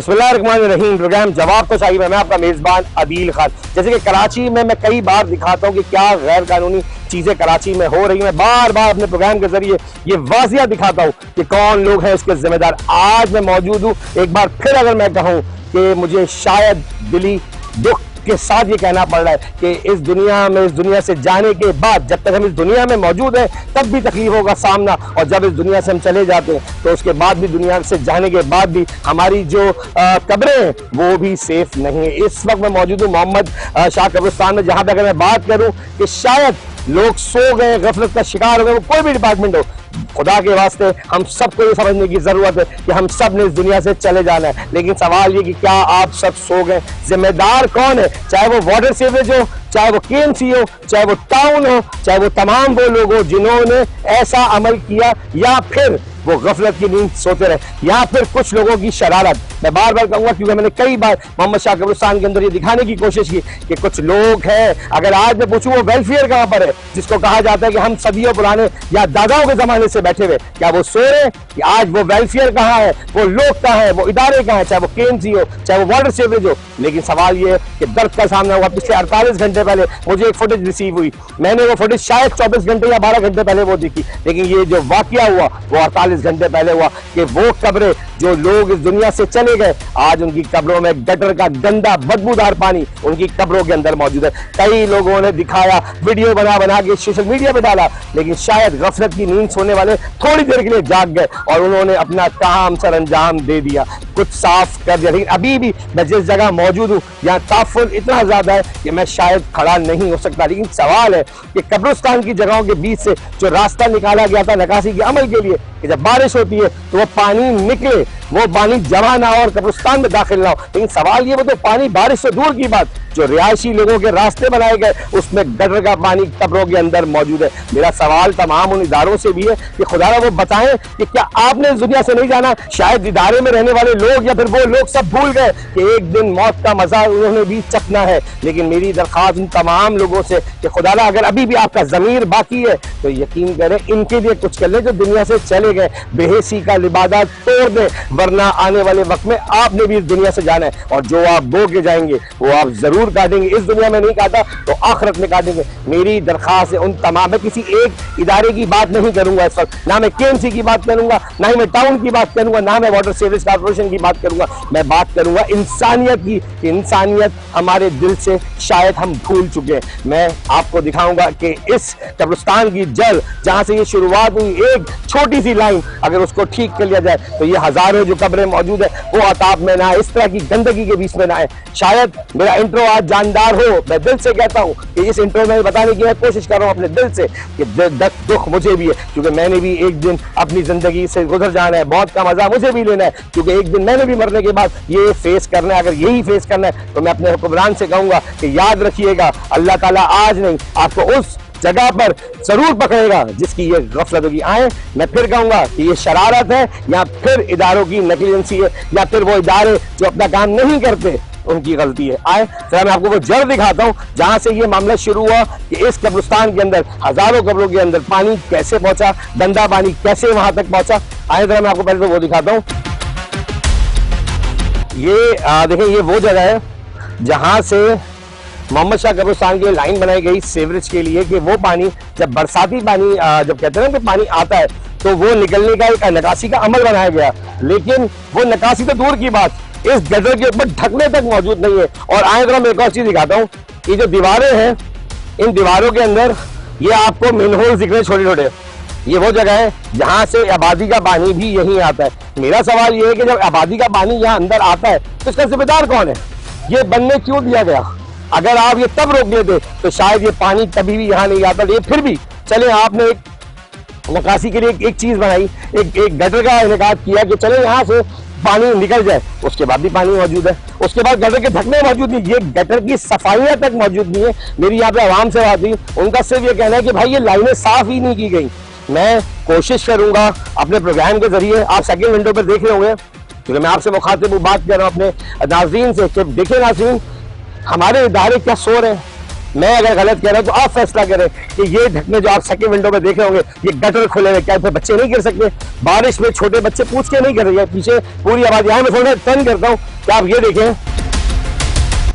बिस्मिल्लाहिर्रहमानिर्रहीम। प्रोग्राम जवाब तो चाहिए, मैं आपका मेज़बान अदील खान। जैसे कि कराची में मैं कई बार दिखाता हूँ कि क्या गैर कानूनी चीज़ें कराची में हो रही हैं, मैं बार बार अपने प्रोग्राम के जरिए ये वाजिया दिखाता हूँ कि कौन लोग हैं इसके जिम्मेदार। आज मैं मौजूद हूँ, एक बार फिर अगर मैं कहूँ कि मुझे शायद दिली दुख के साथ ये कहना पड़ रहा है कि इस दुनिया से जाने के बाद, जब तक हम इस दुनिया में मौजूद हैं तब भी तकलीफों का सामना, और जब इस दुनिया से हम चले जाते हैं तो उसके बाद भी, दुनिया से जाने के बाद भी हमारी जो कब्रें हैं वो भी सेफ नहीं है। इस वक्त मैं मौजूद हूँ मोहम्मद शाह कब्रिस्तान में, जहाँ पे अगर मैं बात करूँ कि शायद लोग सो गए, गफलत का शिकार हो गए, वो कोई भी डिपार्टमेंट हो, खुदा के वास्ते हम सबको ये समझने की जरूरत है कि हम सब ने इस दुनिया से चले जाना है। लेकिन सवाल ये कि क्या आप सब सो गए? जिम्मेदार कौन है? चाहे वो वाटर सीवरेज हो, चाहे वो KMC हो, चाहे वो टाउन हो, चाहे वो तमाम वो लोग हो जिन्होंने ऐसा अमल किया, या फिर वो गफलत की नींद सोते रहे, या फिर कुछ लोगों की शरारत। मैं बार बार कहूंगा क्योंकि मैंने कई बार मोहम्मद शाह कब्रिस्तान के अंदर ये दिखाने की कोशिश की कि कुछ लोग हैं, अगर आज मैं पूछूं वो वेलफेयर कहां पर है, जिसको कहा जाता है कि हम सदियों पुराने या दादाओं के जमाने से बैठे हुए, क्या वो सो रहे? कि आज वो वेलफेयर कहां है, वो लोग कहां है, वो इदारे कहां है, चाहे वो KMC हो, चाहे वो वाटर सीवरेज हो। लेकिन सवाल ये है कि दर्द का सामना हुआ। पिछले 48 घंटे पहले मुझे एक फुटेज रिसीव हुई, मैंने वो फुटेज शायद 24 घंटे या 12 घंटे पहले वो देखी, लेकिन ये जो वाकया हुआ वो 48 घंटे पहले हुआ कि वो कब्रें जो लोग इस दुनिया से चले गए, आज उनकी कब्रों में गटर का गंदा बदबूदार पानी उनकी कब्रों के अंदर मौजूद है। कई लोगों ने दिखाया, वीडियो बना बना के सोशल मीडिया पे डाला, लेकिन शायद गफलत की नींद सोने वाले थोड़ी देर के लिए जाग गए और उन्होंने अपना काम सर अंजाम दे दिया, कुछ साफ कर दिया। लेकिन अभी भी मैं जिस जगह मौजूद हूँ यहाँ ताफुल इतना ज्यादा है कि मैं शायद खड़ा नहीं हो सकता। लेकिन सवाल है कि कब्रिस्तान की जगहों के बीच से जो रास्ता निकाला गया था नकासी के अमल के लिए कि जब बारिश होती है तो वो पानी निकले, वो पानी जमा ना हो और कब्रिस्तान में दाखिल ना हो। लेकिन सवाल ये, वो तो पानी बारिश से दूर की बात, जो रिहायशी लोगों के रास्ते बनाए गए उसमें गटर का पानी कब्रों के अंदर मौजूद है। मेरा सवाल तमाम उन इदारों से भी है कि खुदा वो बताएं कि क्या आपने इस दुनिया से नहीं जाना? शायद इदारे में रहने वाले लोग या फिर वो लोग सब भूल गए कि एक दिन मौत का मजा उन्होंने भी चखना है। लेकिन मेरी दरख्वास्त उन तमाम लोगों से कि खुदा अगर अभी भी आपका जमीर बाकी है तो यकीन करें इनके लिए कुछ कर ले जो दुनिया से चले गए, बेहिसी का लिबादा तोड़ दें, वरना आने वाले वक्त में आपने भी इस दुनिया से जाना है और जो आप बो के जाएंगे वो आप जरूर काटेंगे। इस दुनिया में नहीं काटा तो आखिरत में काटेंगे। मेरी दरख्वास्त है उन तमाम, मैं किसी एक इदारे की बात नहीं करूंगा इस वक्त, ना मैं KMC की बात करूंगा, ना ही मैं टाउन की बात करूंगा, ना मैं वाटर सीवरेज कॉर्पोरेशन की बात करूंगा, मैं बात करूंगा इंसानियत की। इंसानियत हमारे दिल से शायद हम भूल चुके हैं। मैं आपको दिखाऊंगा कि इस कब्रिस्तान की जड़ जहां से ये शुरुआत हुई, एक छोटी सी लाइन अगर उसको ठीक कर लिया जाए तो ये हजारों जो कब्रें मौजूद है वो अताब में ना, इस तरह की गंदगी के बीच में ना है। शायद मेरा इंट्रो आज जानदार हो, मैं दिल से कहता हूँ कि इस इंट्रो में बताने की मैं कोशिश कर रहा हूँ अपने दिल से कि दुख मुझे भी है, क्योंकि मैंने भी एक दिन अपनी जिंदगी से गुजर जाना है, मौत का मजा मुझे भी लेना है, क्योंकि एक दिन मैंने भी मरने के बाद ये फेस करना है। अगर यही फेस करना है तो मैं अपने हुक्मरान से कहूंगा कि याद रखिएगा, अल्लाह ताला आज नहीं आपको उस जगह पर जरूर पकड़ेगा जिसकी ये गफलत होगी। आए, मैं फिर कहूंगा कि ये शरारत है या फिर इदारों की नेग्लिजेंसी है, या फिर वो इदारे जो अपना काम नहीं करते उनकी गलती है। आए जरा मैं आपको वो जड़ दिखाता हूँ जहां से ये मामला शुरू हुआ कि इस कब्रिस्तान के अंदर हजारों कब्रों के अंदर पानी कैसे पहुंचा, गंदा पानी कैसे वहां तक पहुंचा। आए जरा मैं आपको पहले तो वो दिखाता हूँ। ये देखें, ये वो जगह है जहां से मोहम्मद शाह कब्रिस्तान की लाइन बनाई गई सीवरेज के लिए कि वो पानी, जब बरसाती पानी जब कहते हैं ना कि पानी आता है तो वो निकलने का एक निकासी का अमल बनाया गया। लेकिन वो निकासी तो दूर की बात, इस गटर के ऊपर ढकने तक मौजूद नहीं है। और आए जरा मैं एक और चीज दिखाता हूँ, ये जो दीवारें हैं, इन दीवारों के अंदर ये आपको मेनहोल दिख रहे छोटे छोटे, ये वो जगह है जहां से आबादी का पानी भी यहीं आता है। मेरा सवाल ये है कि जब आबादी का पानी यहाँ अंदर आता है तो इसका जिम्मेदार कौन है? ये बनने क्यों दिया गया? अगर आप ये तब रोक लेते तो शायद ये पानी कभी भी यहाँ नहीं आता। ये फिर भी चले, आपने एक निकासी के लिए एक चीज बनाई, एक गटर का इनेकाद किया कि चले यहाँ से पानी निकल जाए, उसके बाद भी पानी मौजूद है, उसके बाद गटर के ढकने मौजूद नहीं, ये गटर की सफाइयां तक मौजूद नहीं है। मेरी यहाँ पे आवाम से बात हुई, उनका सिर्फ ये कहना है कि भाई ये लाइनें साफ ही नहीं की गई। मैं कोशिश करूंगा अपने प्रोग्राम के जरिए, आप सेकंड विंडो पर देख रहे होंगे क्योंकि मैं आपसे मुखातिब बात कर रहा हूँ अपने नाज़रीन से कि देखिए नाज़रीन, हमारे इदारे क्या सो रहे हैं। मैं अगर गलत कह रहा हूं तो आप फैसला करें कि ये ढकने जो आप सेकंड विंडो में देख रहे होंगे, ये गटर खुले हुए, क्या बच्चे नहीं गिर सकते? बारिश में छोटे बच्चे पूछ के नहीं कर रहे हैं, पीछे पूरी आवाज। यहाँ मैं थोड़ा टर्न करता हूँ, क्या आप ये देखें,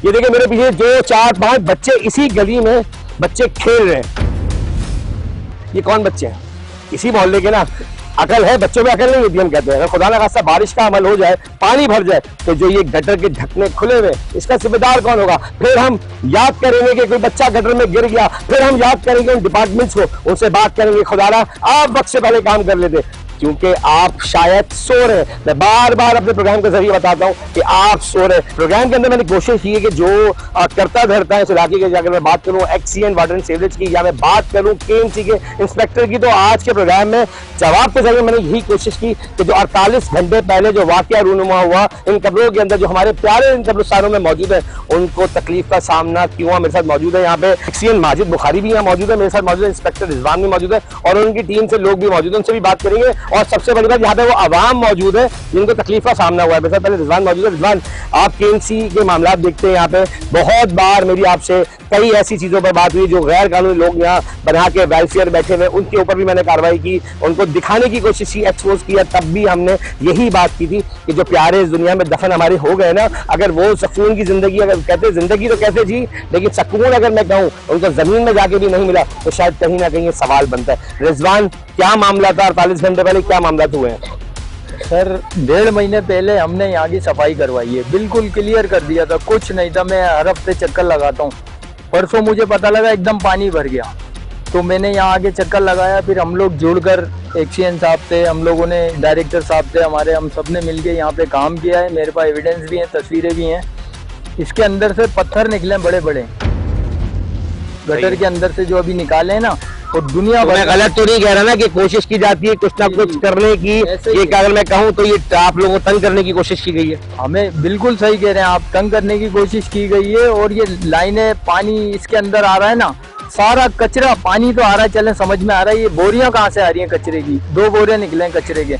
ये देखें मेरे पीछे 2 4 5 बच्चे इसी गली में बच्चे खेल रहे हैं। ये कौन बच्चे हैं? इसी मोहल्ले के ना। अकल है, बच्चों में अकल नहीं होती हम कहते हैं। अगर खुदा ना खास्ता बारिश का अमल हो जाए, पानी भर जाए, तो जो ये गटर के ढकने खुले हुए, इसका जिम्मेदार कौन होगा? फिर हम याद करेंगे कि कोई बच्चा गटर में गिर गया, फिर हम याद करेंगे उन डिपार्टमेंट्स को, उनसे बात करेंगे खुदारा आप वक्त से पहले काम कर लेते, क्योंकि आप शायद सो रहे हैं। मैं बार बार अपने प्रोग्राम के जरिए बताता हूं कि आप सो रहे हैं। प्रोग्राम के अंदर मैंने कोशिश की है कि जो करता धरता है इस इलाके के, अगर मैं बात करूं एक्सीएन वाटर एंड सीवरेज की, या मैं बात करूं केएमसी के इंस्पेक्टर की, तो आज के प्रोग्राम में जवाब के जरिए मैंने यही कोशिश की कि जो 48 घंटे पहले जो वाकया रूनुमा हुआ इन कब्रों के अंदर, जो हमारे प्यारे इन कब्रिस्तानों में मौजूद है, उनको तकलीफ का सामना क्यों। मेरे साथ मौजूद है यहाँ पे एक्सीएन माजिद बुखारी भी यहाँ मौजूद है, मेरे साथ मौजूद है इंस्पेक्टर रिजवान भी मौजूद है, और उनकी टीम से लोग भी मौजूद है, उनसे भी बात करेंगे। और सबसे बड़ी बात, यहाँ पे वो आवाम मौजूद है जिनको तकलीफ का सामना हुआ है। मेरे साथ पहले रिजवान मौजूद है। रिजवान, आप केएमसी के मामला देखते हैं, यहाँ पे बहुत बार मेरी आपसे कई ऐसी चीजों पर बात हुई जो गैर कानूनी लोग यहाँ बना के वेलफेयर बैठे हुए, उनके ऊपर भी मैंने कार्रवाई की, उनको दिखाने की कोशिश की, एक्सपोज किया। तब भी हमने यही बात की थी कि जो प्यारे इस दुनिया में दफन हमारे हो गए ना, अगर वो सुकून की जिंदगी, अगर कहते जिंदगी तो कैसे जी, लेकिन सुकून अगर मैं कहूँ उनको जमीन में जाके भी नहीं मिला, तो शायद कहीं ना कहीं ये सवाल बनता है। रिजवान, क्या मामला था 48 घंटे पहले, क्या मामला हुए हैं? सर 1.5 महीने पहले हमने यहाँ की सफाई करवाई है, बिल्कुल क्लियर कर दिया था, कुछ नहीं था। मैं हर हफ्ते चक्कर लगाता हूँ। परसों मुझे पता लगा एकदम पानी भर गया, तो मैंने यहाँ आके चक्कर लगाया। फिर हम लोग जुड़कर, एक्सीएन साहब थे, हम लोगों ने, डायरेक्टर साहब थे हमारे, हम सब ने मिलकर यहाँ पे काम किया है। मेरे पास एविडेंस भी हैं, तस्वीरें भी हैं। इसके अंदर से पत्थर निकले बड़े बड़े, गटर के अंदर से जो अभी निकाले हैं ना, और दुनिया मैं गलत तो नहीं कह रहा ना कि कोशिश की जाती है कुछ ना कुछ करने की, ये अगर मैं कहूँ तो ये आप लोगों को तंग करने की कोशिश की गई है। हमें बिल्कुल सही कह रहे हैं आप, तंग करने की कोशिश की गई है। और ये लाइनें, पानी इसके अंदर आ रहा है ना, सारा कचरा, पानी तो आ रहा है, चले समझ में आ रहा है। ये बोरियां कहाँ से आ रही हैं कचरे की? 2 बोरियां निकले हैं कचरे के,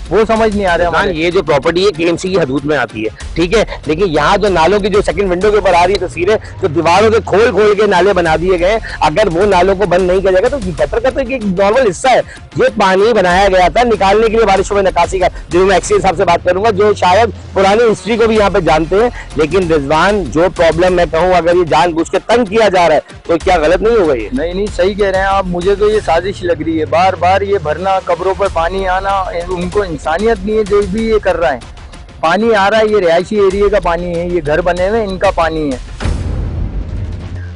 वो समझ नहीं आ रहा है। ये जो प्रॉपर्टी है केएमसी की हदूद में आती है, ठीक है, लेकिन यहाँ जो नालों की जो सेकंड विंडो के ऊपर आ रही है तस्वीरें, जो दीवारों के खोल खोल के नाले बना दिए गए, अगर वो नालों को बंद नहीं किया जाएगा तो गटर का तो एक नॉर्मल हिस्सा है। ये पानी बनाया गया था निकालने के लिए बारिशों में निकासी का, जो मैं एक्सीएन साहब से बात करूंगा, जो शायद पुरानी हिस्ट्री को भी यहाँ पे जानते हैं। लेकिन रिजवान, जो प्रॉब्लम मैं कहूँ, अगर ये जानबूझ के तंग किया जा रहा है तो क्या गलत नहीं होगा ये? नहीं, सही कह रहे हैं आप। मुझे तो ये साजिश लग रही है, बार बार ये भरना, कब्रों पर पानी आना। उनको इंसानियत नहीं है जो भी ये कर रहा है। पानी आ रहा है, ये रिहायशी एरिया का पानी है, ये घर बने हुए इनका पानी है,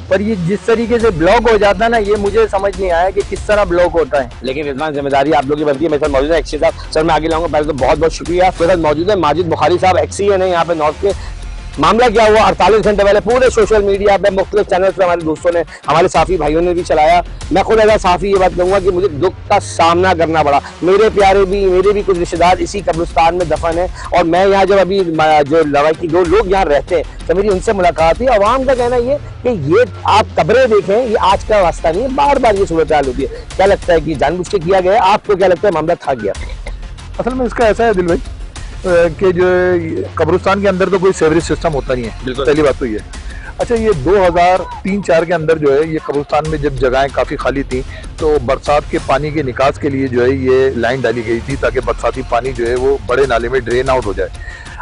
पर ये जिस तरीके से ब्लॉक हो जाता है ना, ये मुझे समझ नहीं आया कि किस तरह ब्लॉक होता है। लेकिन रिजवान, जिम्मेदारी आप लोगों की बनती है। मेरे साथ मौजूद है एक्सीएन साहब, सर मैं आगे लाऊंगा, पहले तो बहुत बहुत शुक्रिया। मेरे साथ मौजूद है माजिद बुखारी साहब, एक्सीएन है यहाँ पे नॉर्थ के। मामला क्या हुआ, 48 घंटे पहले पूरे सोशल मीडिया पे, मुख्तलिफ चैनल पे हमारे दोस्तों ने, हमारे साफी भाइयों ने भी चलाया। मैं खुद एज साफी ये बात कहूँगा कि मुझे दुख का सामना करना पड़ा। मेरे प्यारे भी, मेरे भी कुछ रिश्तेदार इसी कब्रिस्तान में दफन है, और मैं यहाँ जब अभी जो लवाई जो लोग यहाँ रहते हैं, तो मेरी उनसे मुलाकात हुई। अवाम का कहना ये कि ये आप कब्रें देखें, ये आज का वास्ता नहीं है, बार बार ये सूरत हाल होती है। क्या लगता है कि जानबूझ के किया गया? आपको क्या लगता है मामला था गया? असल में इसका ऐसा है दिल भाई कि जो कब्रिस्तान के अंदर तो कोई सेवरेज सिस्टम होता नहीं है, पहली बात तो ये। अच्छा, ये 2003-4 के अंदर जो है, ये कब्रिस्तान में जब जगहें काफ़ी खाली थी, तो बरसात के पानी के निकास के लिए जो है ये लाइन डाली गई थी, ताकि बरसाती पानी जो है वो बड़े नाले में ड्रेन आउट हो जाए।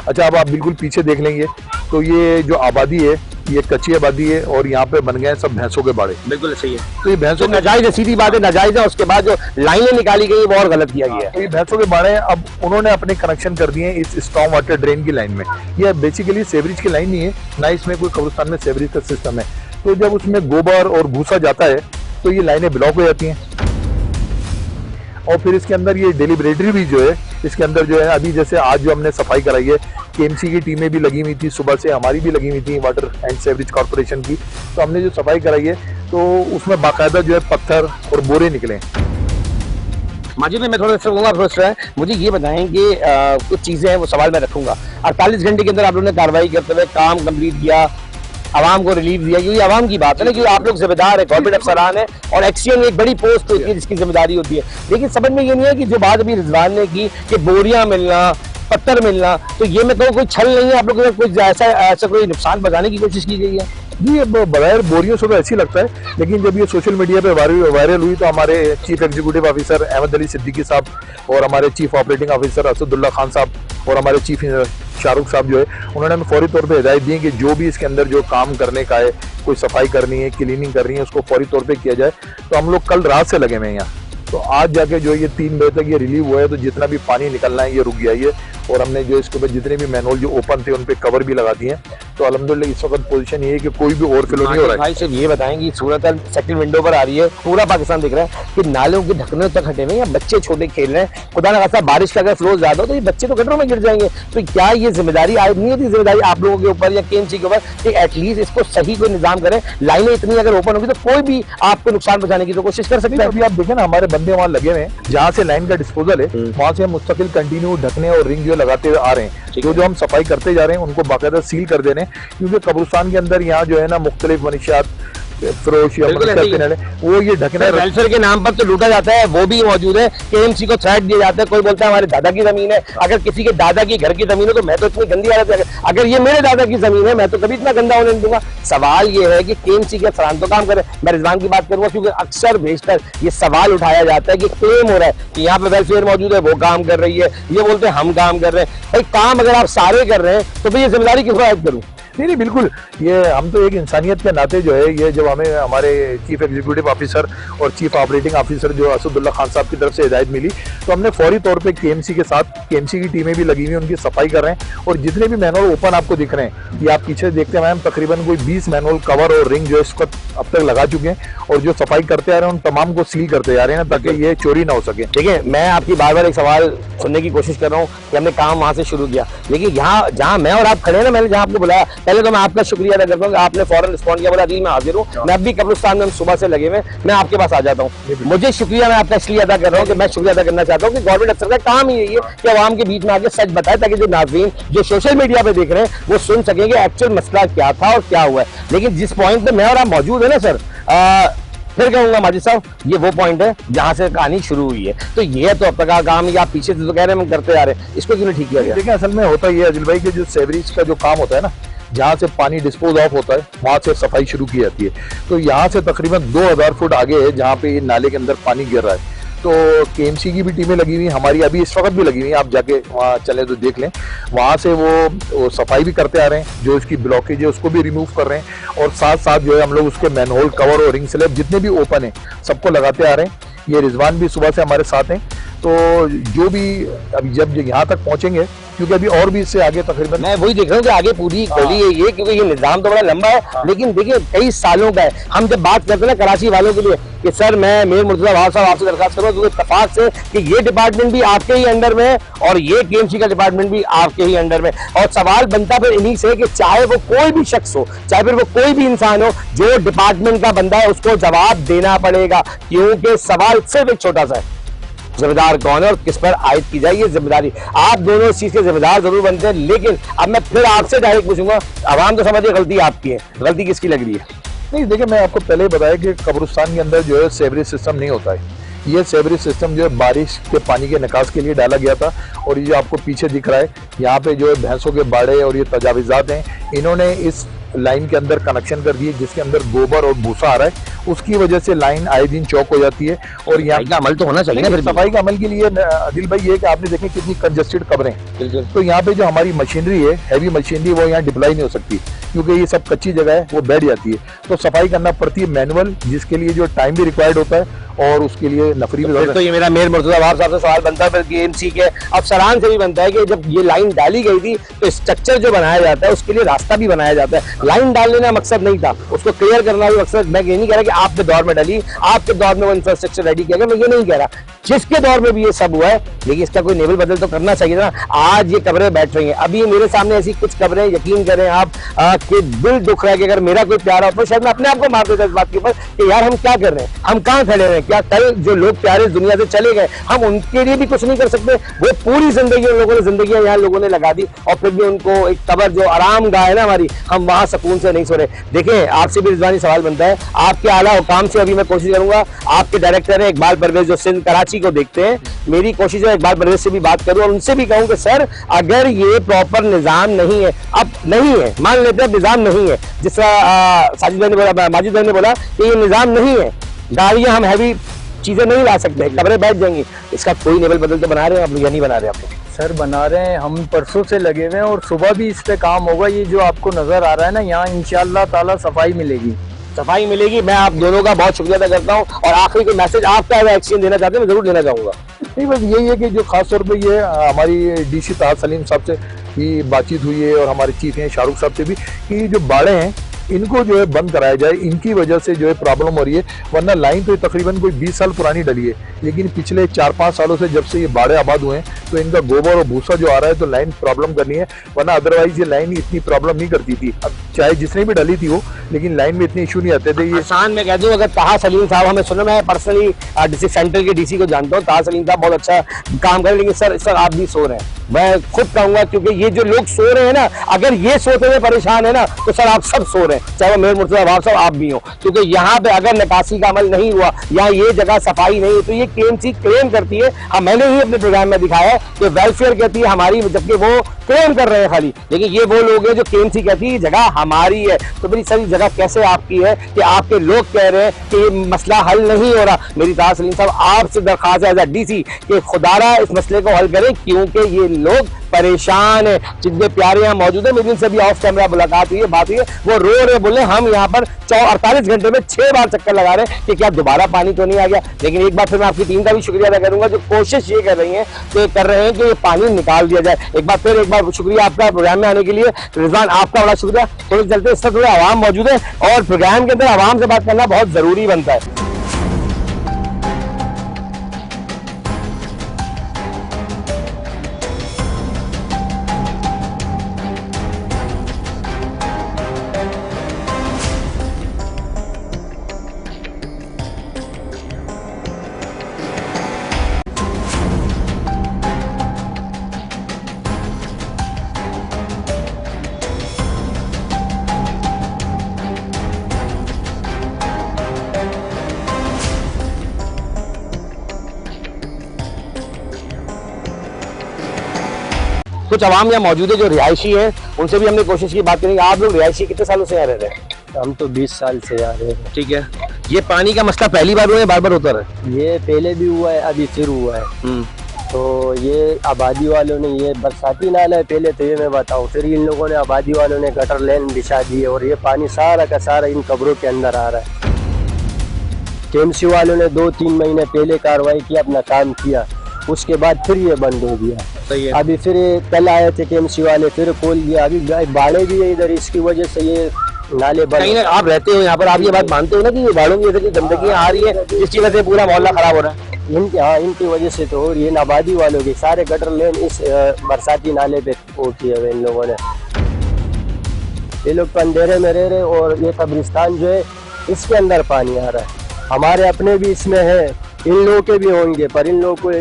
अच्छा, अब आप बिल्कुल पीछे देख लेंगे तो ये जो आबादी है, ये कच्ची आबादी है, और यहाँ पे बन गए सब भैंसों के बाड़े। बिल्कुल सही है। तो ये भैंसों तो नजायज है, सीधी बात है, नजायज है। उसके बाद जो लाइनें निकाली गई वो और गलत किया गया है। ये भैंसों के बाड़े अब उन्होंने अपने कनेक्शन कर दिए इस स्टॉर्म वाटर ड्रेन की लाइन में। ये बेसिकली सेवरेज की लाइन नहीं है ना, इसमें कोई कब्रिस्तान में सेवरेज का सिस्टम है। तो जब उसमें गोबर और भूसा जाता है तो ये लाइनें ब्लॉक हो जाती हैं, और फिर इसके अंदर ये डेलिबरेटरी भी जो है, इसके अंदर जो है, अभी जैसे आज जो हमने सफाई कराई है, केएमसी की टीमें भी लगी हुई थी, सुबह से हमारी भी लगी हुई थी, वाटर एंड सेवरेज कॉर्पोरेशन की। तो हमने जो सफाई कराई है तो उसमें बाकायदा जो है पत्थर और बोरे निकले। माजिद में मैं थोड़ा सा कहूँगा, मुझे ये बताएं कि कुछ चीज़ें हैं वो सवाल मैं रखूंगा। 48 घंटे के अंदर आप लोगों ने कार्रवाई करते हुए काम कंप्लीट किया, आवाम को रिलीफ दिया, क्योंकि आवाम की बात है ना, क्योंकि आप लोग जिम्मेदार है, कॉर्पोरेट अफसरान है, और एक्सीएन एक बड़ी पोस्ट होती है जिसकी जिम्मेदारी होती है। लेकिन समझ में ये नहीं है कि जो बात अभी रिजवान ने की कि बोरियां मिलना, पत्थर मिलना, तो ये मैं कहूँ कोई छल नहीं है, आप लोगों को कोई ऐसा कोई नुकसान बचाने की कोशिश की गई है? जी, ये बगैर बोरियों से तो ऐसी लगता है, लेकिन जब ये सोशल मीडिया पे वायरल हुई तो हमारे chief executive officer Ahmed Ali Siddiqui साहब और हमारे chief operating officer Asadullah Khan साहब और हमारे चीफ शाहरुख साहब जो है, उन्होंने हमें फौरी तौर पे हिदायत दी है कि जो भी इसके अंदर जो काम करने का है, कोई सफाई करनी है, क्लीनिंग करनी है, उसको फौरी तौर पे किया जाए। तो हम लोग कल रात से लगे हुए हैं यहाँ, तो आज जाके जो ये 3 बजे तक ये रिलीव हुआ है, तो जितना भी पानी निकलना है ये रुक गया ये, और हमने जो इसके ऊपर जितने भी मैनहोल जो ओपन थे उन पे कवर भी लगा दिए हैं। तो अल्हम्दुलिल्लाह इस वक्त पोजीशन ये है कि कोई भी ओवरफ्लो नहीं हो रहा है। भाई सिर्फ ये बताएंगे सूरत सेकंड विंडो पर आ रही है, पूरा पाकिस्तान दिख रहा है कि नालों के ढकने तक हटे हुए हैं, बच्चे छोटे खेल रहे हैं, खुदा न खास्ता बारिश का अगर फ्लो ज्यादा हो तो ये बच्चे तो गटरों में गिर जाएंगे। तो क्या ये जिम्मेदारी आयद नहीं होती, जिम्मेदारी आप लोगों के ऊपर या केएमसी के ऊपर कि एटलीस्ट इसको सही कोई निजाम करें? लाइनें इतनी अगर ओपन होगी तो कोई भी आपको नुकसान पहुंचाने की तो कोशिश कर सकते हैं। अभी आप देखें ना, हमारे बंदे वहाँ लगे हुए हैं, जहाँ से लाइन का डिस्पोजल है वहाँ से हम मुस्तकिल कंटिन्यू ढकने और रिंग जो लगाते हुए आ रहे हैं। जो हम सफाई करते जा रहे हैं उनको बाकायदा सील कर दे रहे हैं, क्योंकि कब्रिस्तान के अंदर यहाँ जो है ना मुख्तलिफ मनीशियात फरोश या वो ये ढकना वेलफेयर के नाम पर तो लूटा जाता है, वो भी मौजूद है। केएमसी को थ्रेट दिया जाता है, कोई बोलता है हमारे दादा की जमीन है, अगर किसी के दादा की घर की जमीन है तो मैं तो इतनी गंदी हालत है, अगर ये मेरे दादा की जमीन है मैं तो कभी इतना गंदा होने नहीं दूंगा। सवाल ये है कि केएमसी के अफसरान तो काम करें। मैं रिजवान की बात करूंगा क्योंकि अक्सर बेशतर ये सवाल उठाया जाता है कि क्लेम हो रहा है कि यहाँ पे वेलफेयर मौजूद है, वो काम कर रही है, ये बोलते हैं हम काम कर रहे हैं। भाई काम अगर आप सारे कर रहे हैं तो फिर ये जिम्मेदारी किसको आयद करूँ? नहीं, बिल्कुल, ये हम तो एक इंसानियत के नाते जो है, ये जब हमें हमारे चीफ एग्जीक्यूटिव ऑफिसर और चीफ ऑपरेटिंग ऑफिसर जो असदुल्ला खान साहब की तरफ से हिदायत मिली, तो हमने फौरी तौर पे केएमसी के साथ, केएमसी की टीमें भी लगी हुई, उनकी सफाई कर रहे हैं। और जितने भी मैनहोल ओपन आपको दिख रहे हैं, ये आप पीछे देखते हैं, हम तकरीबन कोई 20 मैनहोल कवर और रिंग जो है इसको अब तक लगा चुके हैं, और जो सफाई करते आ रहे हैं उन तमाम को सील करते जा रहे हैं ताकि ये चोरी ना हो सके। देखिए, मैं आपकी बार बार एक सवाल सुनने की कोशिश कर रहा हूँ कि हमने काम वहां से शुरू किया, लेकिन यहाँ जहाँ मैं और आप खड़े हैं ना, मैंने जहाँ आपको बुलाया, पहले तो मैं आपका शुक्रिया अदा करता हूँ कि आपने फौरन रिस्पॉन्ड किया, बोला अदील मैं हाजिर हूँ, मैं अभी कब्रिस्तान में सुबह से लगे हुए, मैं आपके पास आ जाता हूँ। मुझे शुक्रिया मैं आपका इसलिए अदा कर रहा हूँ कि मैं शुक्रिया अदा करना चाहता हूँ कि गवर्नमेंट अफसर का काम ही यही है कि आवाम के बीच में आके सच बताए, ताकि जो नाज़रीन जो सोशल मीडिया पे देख रहे हैं वो सुन सकेंगे एक्चुअल मसला क्या था और क्या हुआ है। लेकिन जिस पॉइंट पे मैं और आप मौजूद है ना सर, फिर कहूंगा माजिद साहब, ये वो पॉइंट है जहां से कहानी शुरू हुई है। तो ये तो अब तक का काम, या पीछे से तो कह रहे हैं हम करते आ रहे हैं, इसको क्यों नहीं ठीक किया गया? देखिए, असल में होता ये अदिल भाई कि जो सेवरेज का जो काम होता है ना, जहाँ से पानी डिस्पोज ऑफ होता है वहां से सफाई शुरू की जाती है। तो यहाँ से तकरीबन 2000 फुट आगे है जहाँ पे नाले के अंदर पानी गिर रहा है। तो केएमसी की भी टीमें लगी हुई, हमारी अभी इस वक्त भी लगी हुई हैं, आप जाके वहाँ चलें तो देख लें। वहाँ से वो सफाई भी करते आ रहे हैं, जो इसकी ब्लॉकेज है उसको भी रिमूव कर रहे हैं, और साथ साथ जो है हम लोग उसके मैनहोल कवर और रिंग स्लैब जितने भी ओपन है सबको लगाते आ रहे हैं। ये रिजवान भी सुबह से हमारे साथ हैं। तो जो भी अभी जब यहाँ तक पहुंचेंगे, क्योंकि अभी और भी इससे आगे तकरीबन मैं वही देख रहा हूँ कि आगे पूरी खोली है ये, क्योंकि ये निजाम तो बड़ा लंबा है, लेकिन देखिए कई सालों का है। हम जब बात करते हैं ना कराची वालों के लिए कि सर मैं मीर मुर्तजा वहाब साहब आपसे दरखास्त करूँ तो इत्तेफाक से कि ये डिपार्टमेंट भी आपके ही अंडर में है और ये केएमसी का डिपार्टमेंट भी आपके ही अंडर में, और सवाल बनता फिर इन्हीं से कि चाहे वो कोई भी शख्स हो, चाहे फिर वो कोई भी इंसान हो, जो डिपार्टमेंट का बंदा है उसको जवाब देना पड़ेगा, क्योंकि सवाल सिर्फ एक छोटा सा है, जिम्मेदार कौन है और किस पर आयद की जाए ये जिम्मेदारी। आप दोनों इस चीज के जिम्मेदार जरूर बनते हैं, लेकिन अब मैं फिर आपसे डायरेक्ट पूछूंगा, आवाम तो समझिए गलती आपकी है, गलती किसकी लग रही है? नहीं, देखिए, मैं आपको पहले ही बताया कि कब्रिस्तान के अंदर जो है सेवरेज सिस्टम नहीं होता है। ये सेवरेज सिस्टम जो है बारिश के पानी के निकास के लिए डाला गया था, और ये जो आपको पीछे दिख रहा है यहाँ पे जो है भैंसों के बाड़े और ये तजावीज़ात हैं, इन्होंने इस लाइन के अंदर कनेक्शन कर दिए जिसके अंदर गोबर और भूसा आ रहा है। उसकी वजह से लाइन आए दिन चौक हो जाती है, और यहाँ का अमल तो होना चाहिए ना। फिर सफाई का अमल के लिए अदिल भाई ये कि आपने देखें कितनी कंजेस्टेड कब्रें, तो यहाँ पे जो हमारी मशीनरी है, हैवी मशीनरी, वो यहाँ डिप्लाई नहीं हो सकती क्योंकि ये सब कच्ची जगह है, वो बैठ जाती है। तो सफाई करना पड़ती है मैनुअल, जिसके लिए जो टाइम भी रिक्वायर्ड होता है और उसके लिए नफरी भी। तो ये मेरा मीर मुर्तजा वहाब साहब से सवाल बनता है, फिर केएमसी के अफसरान से भी बनता है कि जब ये लाइन डाली गई थी तो स्ट्रक्चर जो बनाया जाता है उसके लिए रास्ता भी बनाया जाता है। लाइन डालने का मकसद नहीं था, उसको क्लियर करना भी मकसद। मैं ये नहीं कह रहा कि आपके दौर में डाली, आपके दौर में वो इंफ्रास्ट्रक्चर रेडी किया गया, मैं ये नहीं कह रहा, जिसके दौर में भी ये सब हुआ है, लेकिन इसका कोई नेवल बदल तो करना चाहिए ना। आज ये कब्रें बैठ रही हैं, अभी ये मेरे सामने ऐसी कुछ कब्रें, यकीन करें आप कि दिल दुख रहा है कि अगर मेरा कोई प्यारा हो तो शायद मैं अपने आप को मार देता इस बात के ऊपर कि यार हम क्या कर रहे हैं, हम कहाँ खड़े हैं, क्या कल जो लोग प्यारे दुनिया से चले गए हम उनके लिए भी कुछ नहीं कर सकते? वो पूरी जिंदगी उन लोगों ने जिंदगी यहाँ लोगों ने लगा दी, और फिर भी उनको एक कब्र जो आराम गाह है ना हमारी, हम वहां सुकून से नहीं सो रहे। देखें, आपसे भी रिजवानी सवाल बनता है, आपके आला हुकाम से अभी मैं कोशिश करूंगा, आपके डायरेक्टर है इकबाल परवेज जो सिंध कराची डीसी को देखते हैं। मेरी कोशिश है एक बार बड़े से भी बात करूं और उनसे भी कहूं कि सर अगर ये प्रॉपर निजाम नहीं है, अब नहीं है, मान लेते हैं निजाम नहीं है, जिस तरह साजिद भाई ने बोला, माजिद भाई ने बोला कि ये निजाम नहीं है, गाड़ियां हम हैवी चीजें नहीं ला सकते, कब्रें बैठ जाएंगी, इसका कोई लेवल बदल तो बना रहे हैं आप लोग या नहीं बना रहे आप लोग? सर बना रहे हैं, हम परसों से लगे हुए हैं और सुबह भी इस पे काम होगा। ये जो आपको नजर आ रहा है ना, यहाँ इंशाअल्लाह ताला सफाई मिलेगी, सफाई मिलेगी। मैं आप दोनों का बहुत शुक्रिया अदा करता हूँ और आखिरी कोई मैसेज आपका एक्सचेंज देना चाहते हैं मैं जरूर देना चाहूंगा। नहीं, बस यही है कि जो खास तौर पे ये हमारी डीसी ताज सलीम साहब से ही बातचीत हुई है और हमारे चीफ हैं शाहरुख साहब से भी कि जो बाड़े हैं इनको जो है बंद कराया जाए, इनकी वजह से जो है प्रॉब्लम हो रही है। वरना लाइन तो तकरीबन कोई 20 साल पुरानी डली है, लेकिन पिछले 4-5 सालों से जब से ये बाड़े आबाद हुए हैं तो इनका गोबर और भूसा जो आ रहा है तो लाइन प्रॉब्लम करनी है, वरना अदरवाइज ये लाइन इतनी प्रॉब्लम नहीं करती थी। अब चाहे जिसने भी डली थी वो, लेकिन लाइन में इतने इशू नहीं आते थे। ये आसान में कह दूं, अगर ताहा सलीम साहब हमें सुना, मैं पर्सनली डिस्ट्रिक्ट सेंट्रल के डीसी को जानता हूँ, ताहा सलीम साहब बहुत अच्छा काम कर रहे हैं, लेकिन सर आप भी सो रहे हैं, मैं खुद कहूंगा, क्योंकि ये जो लोग सो रहे हैं ना, अगर ये सोते हुए परेशान है ना तो सर आप सब सो रहे हैं, चाहे वो मेयर मुर्तजा वाब साहब आप भी हो, क्योंकि यहाँ पे अगर निकासी का अमल नहीं हुआ या ये जगह सफाई नहीं है तो ये केएमसी क्लेम करती है। हाँ, मैंने ही अपने प्रोग्राम में दिखाया है कि वेलफेयर कहती है हमारी, जबकि वो क्लेम कर रहे हैं खाली, लेकिन ये वो लोग हैं जो केएमसी कहती है जगह हमारी है। तो मेरी सारी जगह कैसे आपकी है कि आपके लोग कह रहे हैं कि ये मसला हल नहीं हो रहा। मेरी ताज सलीम साहब आपसे दरखास्त है एज अ डीसी कि खुदारा इस मसले को हल करें, क्योंकि ये लोग परेशान है। जितने प्यारे यहाँ मौजूद है, मेरी उनसे भी ऑफ कैमरा मुलाकात हुई है, बात हुई है, वो रो रहे बोले हम यहाँ पर 48 घंटे में 6 बार चक्कर लगा रहे हैं कि क्या दोबारा पानी तो नहीं आ गया। लेकिन एक बार फिर मैं आपकी टीम का भी शुक्रिया अदा करूंगा जो कोशिश ये कर रही है कि ये पानी निकाल दिया जाए। एक बार शुक्रिया आपका प्रोग्राम में आने के लिए। रिजवान आपका बड़ा शुक्रिया। थोड़े चलते इस तरह थोड़े आवाम मौजूद है और प्रोग्राम के अंदर आवाम से बात करना बहुत जरूरी बनता है। कुछ आवाम यहाँ मौजूद है जो रिहायशी है, उनसे भी हमने कोशिश की बात करेंगे। आप लोग रिहायशी कितने सालों से यहाँ रह रहे हैं? हम तो 20 साल से आ रहे हैं। ठीक है, ये पानी का मसला पहली बार हुआ है, बार बार होता रहा? ये पहले भी हुआ है, अभी फिर हुआ है। तो ये आबादी वालों ने, ये बरसाती नाला है पहले तो, ये मैं बताऊं, फिर इन लोगों ने आबादी वालों ने गटर लाइन बिछा दी है और ये पानी सारा का सारा इन कब्रों के अंदर आ रहा है। केएमसी वालों ने 2-3 महीने पहले कार्रवाई की, अपना काम किया, उसके बाद फिर ये बंद हो गया। सही है। अभी फिर कल आए थे केएमसी वाले, फिर खोल दिया। अभी बाढ़े भी है इधर, इसकी वजह से ये नाले बंद। कहीं ना आप रहते हो यहाँ पर, आप ये बात मानते हो ना कि ये बाढ़ों की वजह से गंदगी आ रही है जिसकी वजह से पूरा मोहल्ला खराब हो रहा है? इनकी वजह से तो हो रही है। आबादी वालों के सारे गटर लेन इस बरसाती नाले पे वो किए हुए इन लोगों ने। ये लोग तो अंधेरे में रह रहे और ये कब्रिस्तान जो है इसके अंदर पानी आ रहा है। हमारे अपने भी इसमें है, इन लोगों के भी होंगे, पर इन लोगों को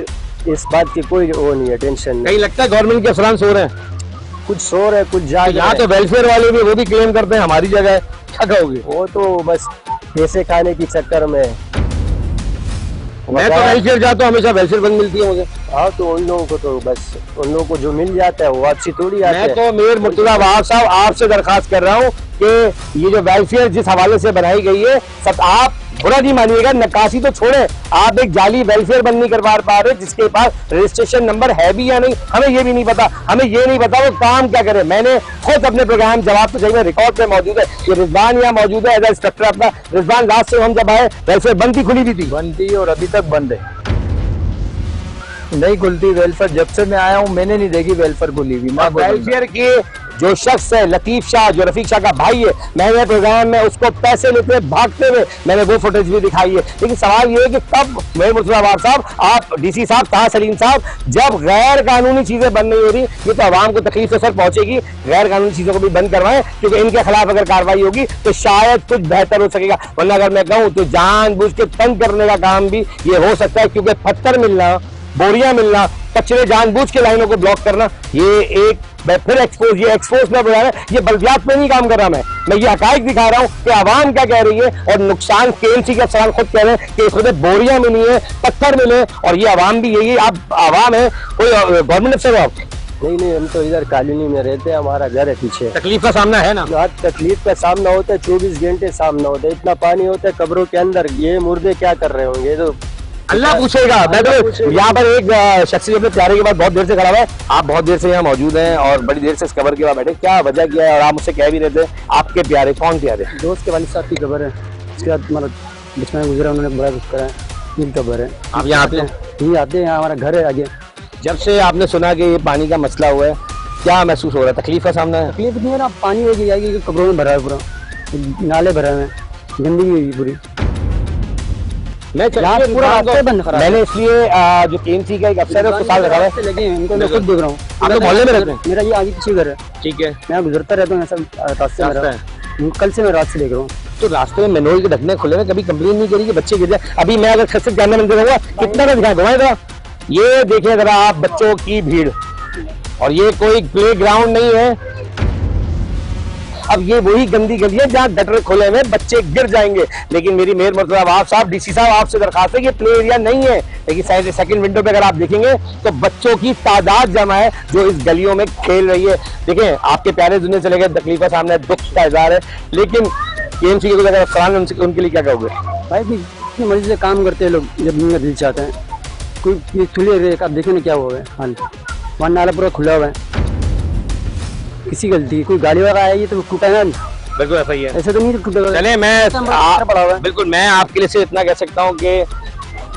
इस बात की कोई वो नहीं है, टेंशन नहीं। कहीं लगता है गवर्नमेंट के अफसरान सो रहे हैं? कुछ सो रहे, कुछ जाग। यहाँ तो वेलफेयर वाले भी वो भी क्लेम करते हैं हमारी जगह है, क्या कहोगे? वो तो बस पैसे खाने की चक्कर में। मैं तो वेलफेयर जाता हूँ, हमेशा वेलफेयर बंद मिलती है मुझे। हाँ, तो उन लोगों को तो बस, उन लोगों को जो मिल जाता है वो वापसी थोड़ी आती है। मैं तो मेयर मुर्तजा वाब साहब आपसे दरखास्त कर रहा हूँ कि ये जो वेलफेयर जिस हवाले से बनाई गई है, सब आप बुरा नहीं मानिएगा, नक्काशी तो छोड़े, आप एक जाली वेलफेयर बंद नहीं करवा पा रहे जिसके पास रजिस्ट्रेशन नंबर है भी या नहीं, हमें ये भी नहीं पता। हमें ये नहीं पता वो काम क्या करे। मैंने खुद अपने प्रोग्राम जवाब तो चाहिए रिकॉर्ड पे मौजूद है, ये रिजवान यहाँ मौजूद है एज इंस्पेक्टर अपना। रिजवान, लास्ट से हम जब आए वेलफेयर बंद थी, खुली भी थी? बंद थी और अभी तक बंद है, नहीं खुलती वेलफेयर। जब से मैं आया हूँ मैंने नहीं देखी वेलफेयर खुली हुई। वेलफेयर के जो शख्स है लतीफ शाह, जो रफीक शाह का भाई है, मैंने प्रोग्राम में उसको पैसे लेते भागते हुए मैंने वो फुटेज भी दिखाई है। लेकिन सवाल ये है कि कब मेयर मुर्तजा वाब साहब, आप डीसी साहब, ताहा सलीम साहब, जब गैर कानूनी चीजें बंद नहीं हो रही, ये तो आवाम को तकलीफ तो सर पहुंचेगी, गैर कानूनी चीजों को भी बंद करवाएं, क्योंकि इनके खिलाफ अगर कार्रवाई होगी तो शायद कुछ बेहतर हो सकेगा। वरना अगर मैं कहूँ तो जानबूझ के तंग करने का काम भी ये हो सकता है, क्योंकि पत्थर मिलना बोरियां मिलना, कचरे जानबूझ के लाइनों को ब्लॉक करना, ये एक फिर एक्सपोज में बोला है, ये बल्दियात में नहीं काम कर रहा। मैं ये हकाइक दिखा रहा हूँ कि आवाम क्या कह रही है और नुकसान केएमसी के अफसरान खुद कह रहे हैं कि इसमें बोरियां मिली है, पत्थर मिले, और ये आवाम भी यही आप आवाम है, कोई गवर्नमेंट अफसर हो आप? नहीं, हम तो इधर कॉलोनी में रहते हैं, हमारा घर है पीछे। तकलीफ का सामना है ना? आज तकलीफ का सामना होता है, 24 घंटे सामना होता है, इतना पानी होता है कब्रों के अंदर, ये मुर्दे क्या कर रहे होंगे? तो अल्लाह पूछेगा। मैं तो यहाँ पर एक शख्स अपने प्यारे के बाद बहुत देर से खड़ा हुआ है, आप बहुत देर से यहाँ मौजूद हैं और बड़ी देर से इस कबर के बाद बैठे, क्या वजह क्या है? और आप मुझसे कह भी रहे थे आपके प्यारे, कौन प्यारे? दोस्त के वालिद साहब की कबर है, उसके बाद हमारा बचपन गुजरा, उन्होंने बड़ा कुछ करा है, इनकी कबर है। आप यहाँ आते हैं? यही आते हैं, यहाँ हमारा घर है आगे। जब से आपने सुना कि ये पानी का मसला हुआ है, क्या महसूस हो रहा है? तकलीफ का सामना है? तकलीफ नहीं है ना, पानी होगी जाएगी, कब्रों में भरा है पूरा, नाले भरे हैं, गंदगी हुई पूरी। मैं पूरा रास्ते बंद करा, मैंने इसलिए जो केएमसी का एक अफसर है उसको साथ रखा है, लगे हैं इनको, मैं खुद देख रहा हूँ। आप तो मोहल्ले में रहते हैं? मेरा ये आगे पीछे घर है, ठीक है, मैं गुजरता रहता हूँ, ऐसा रास्ते में कल से मैं रात से देख रहा हूँ। तो रास्ते में मैनोल के ढकने खुले हैं, कभी कंप्लेन नहीं करी कि बच्चे गिर जाए? अभी मैं अगर खत से जानना मंदिर रहूंगा, कितना का दिखाएं, घुमाए जरा, ये देखिए जरा आप, बच्चों की भीड़, और ये कोई प्ले ग्राउंड नहीं है। अब ये वही गंदी गली है जहाँ गटर खुले हुए, बच्चे गिर जाएंगे। लेकिन मेरी मेयर मतलब आप साहब, डीसी साहब, आपसे दरखास्त है कि प्ले एरिया नहीं है, लेकिन शायद सेकंड विंडो पे अगर आप देखेंगे तो बच्चों की तादाद जमा है जो इस गलियों में खेल रही है। देखें, आपके प्यारे दुनिया चले गए, तकलीफ का सामने, दुख का इजहार है, लेकिन केएमसी के अगर अफसरान उनके लिए क्या कहोगे? भाई भी इतनी मर्जी से काम करते हैं लोग, जब उनका दिल चाहते हैं। कोई खुले आप देखें ना क्या हुआ है हाल, वहाँ नाला पूरा खुला हुआ है, किसी गलती, कोई गाड़ी वाला आएगी तो टूटा है ना? बिल्कुल ऐसा ही है, ऐसे तो नहीं टूटेगा। चले बिल्कुल मैं आपके लिए सिर्फ इतना कह सकता हूँ कि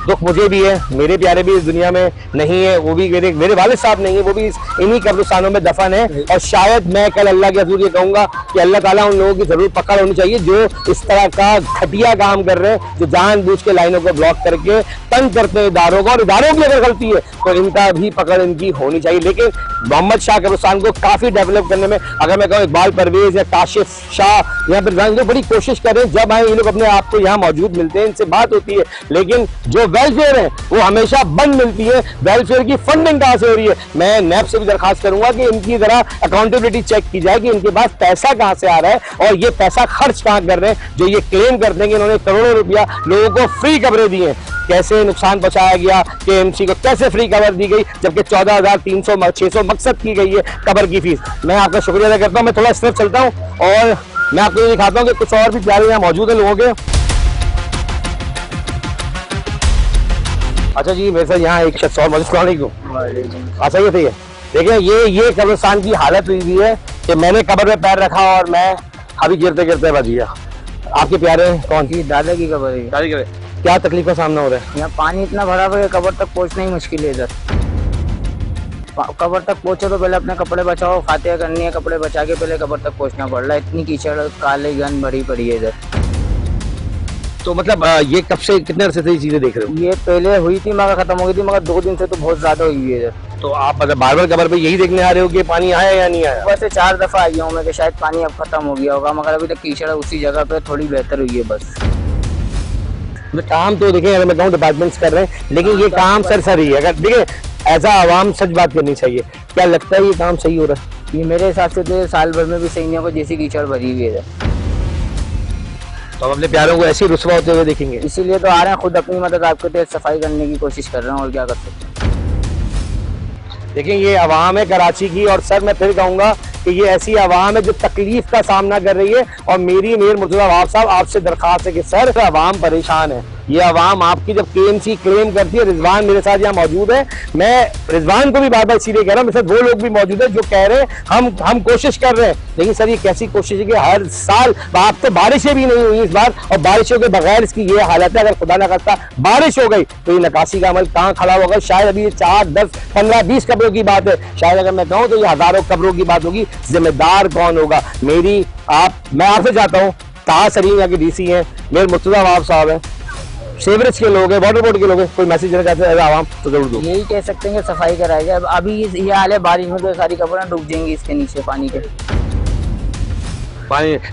दुख मुझे भी है, मेरे प्यारे भी इस दुनिया में नहीं है, वो भी मेरे वालिद साहब नहीं है, वो भी इन्हीं कब्रिस्तानों में दफन है। और शायद मैं कल अल्लाह के हजूर ये कहूँगा कि अल्लाह ताला उन लोगों की जरूर पकड़ होनी चाहिए जो इस तरह का घटिया काम कर रहे हैं, जो जानबूझ के लाइनों को ब्लॉक करके तंग करते हैं इदारों को, और इदारों की अगर गलती है तो इनका भी पकड़ इनकी होनी चाहिए। लेकिन मोहम्मद शाह कब्रिस्तान को काफी डेवलप करने में, अगर मैं कहूँ इकबाल परवेज या काशिफ शाह यहाँ पर बड़ी कोशिश करें, जब आए ये लोग अपने आप को यहाँ मौजूद मिलते हैं, इनसे बात होती है, लेकिन जो वेलफेयर है वो हमेशा बंद मिलती है। वेलफेयर की फंडिंग कहाँ से हो रही है? मैं नैब से भी दरखास्त करूंगा कि इनकी जरा अकाउंटेबिलिटी चेक की जाए कि इनके पास पैसा कहाँ से आ रहा है और ये पैसा खर्च कहाँ कर रहे हैं, जो ये क्लेम करते हैं कि इन्होंने करोड़ों रुपया लोगों को फ्री कवरेज दी है। कैसे नुकसान पहुंचाया गया, केएमसी को कैसे फ्री कवर दी गई, जबकि 14,300-600 मकसद की गई है कबर की फीस। मैं आपका शुक्रिया अदा करता हूँ। मैं थोड़ा इस तरफ चलता हूँ और मैं आपको ये दिखाता हूँ कि कुछ और भी प्यारे यहाँ मौजूद है लोगों के। अच्छा जी, मेरे साथ यहाँ एक शख्स और मौजूद। अच्छा ये सही है, देखिए ये कब्रिस्तान की हालत हुई है कि मैंने कब्र में पैर रखा और मैं अभी गिरते गिरते बच गया। आपके प्यारे कौन? की दादा की कबर है। दादी के क्या तकलीफ का सामना हो रहा है? यहाँ पानी इतना भरा हुआ है, कबर तक पहुँचना ही मुश्किल है। इधर कबर तक पहुँचो तो पहले अपने कपड़े बचाओ, फातिहा करनी है, कपड़े बचा के पहले कबर तक पहुँचना पड़ रहा है। इतनी कीचड़, काले गंद भरी पड़ी है इधर। तो मतलब ये कब से, कितने अरसे से ये चीजें देख रहे हो? ये पहले हुई थी मगर खत्म हो गई थी, मगर 2 दिन से तो बहुत ज्यादा हुई है इधर। तो आप मतलब बार बार कबर पे यही देखने आ रहे हो कि पानी आया या नहीं आया? वैसे 4 दफा आई हूँ मैं कि शायद पानी अब खत्म हो गया होगा, मगर अभी तक कीचड़ उसी जगह पे थोड़ी बेहतर हुई है बस। काम तो देखिए, अगर मैं कहूँ डिपार्टमेंट्स कर रहे हैं, लेकिन ये काम सरसरी है। अगर देखिए ऐसा आवाम सच बात करनी चाहिए, क्या लगता है ये काम सही हो रहा है? ये मेरे हिसाब से तो साल भर में भी सही नहीं होगा, जैसी कीचड़ भरी हुई है। तो हम अपने प्यारों को ऐसे रुस्वा होते हुए देखेंगे, इसीलिए तो आ रहे हैं, खुद अपनी मदद आपके तहत सफाई करने की कोशिश कर रहे हैं, और क्या कर सकते हैं। देखिए ये आवाम है कराची की, और सर मैं फिर कहूँगा कि ये ऐसी आवाम है जो तकलीफ का सामना कर रही है। और मेरी मेयर मुर्तज़ा नवाब साहब आपसे दरखास्त है कि सर आवाम परेशान है। ये आवाम आपकी जब केएमसी क्लेम करती है, रिजवान मेरे साथ यहाँ मौजूद है, मैं रिजवान को भी बार बार इसीलिए कह रहा हूँ, मेरे साथ वो लोग भी मौजूद है जो कह रहे हैं हम कोशिश कर रहे हैं। लेकिन सर ये कैसी कोशिश है कि हर साल, आप तो बारिशें भी नहीं हुई इस बार, और बारिशों के बगैर इसकी ये हालत है। अगर खुदा न करता बारिश हो गई तो ये नकासी का अमल कहाँ खड़ा होगा? शायद अभी 4, 10, 15, 20 कब्रों की बात है, शायद अगर मैं कहूँ तो ये हजारों कब्रों की बात होगी। जिम्मेदार कौन होगा? मैं आपसे चाहता हूँ, ताज सरीन यहाँ के डीसी हैं, मेरे मुर्तज़ा नवाब साहब हैं, सेवरेज के लोग हैं, वाटर बोर्ड के लोग हैं, कोई मैसेज देना चाहते हैं आवाम तो जरूर दो। यही कह सकते हैं कि सफाई कराई जाए। अभी ये हाल है, बारिश में तो सारी कब्रें डूब जाएंगी इसके नीचे पानी के।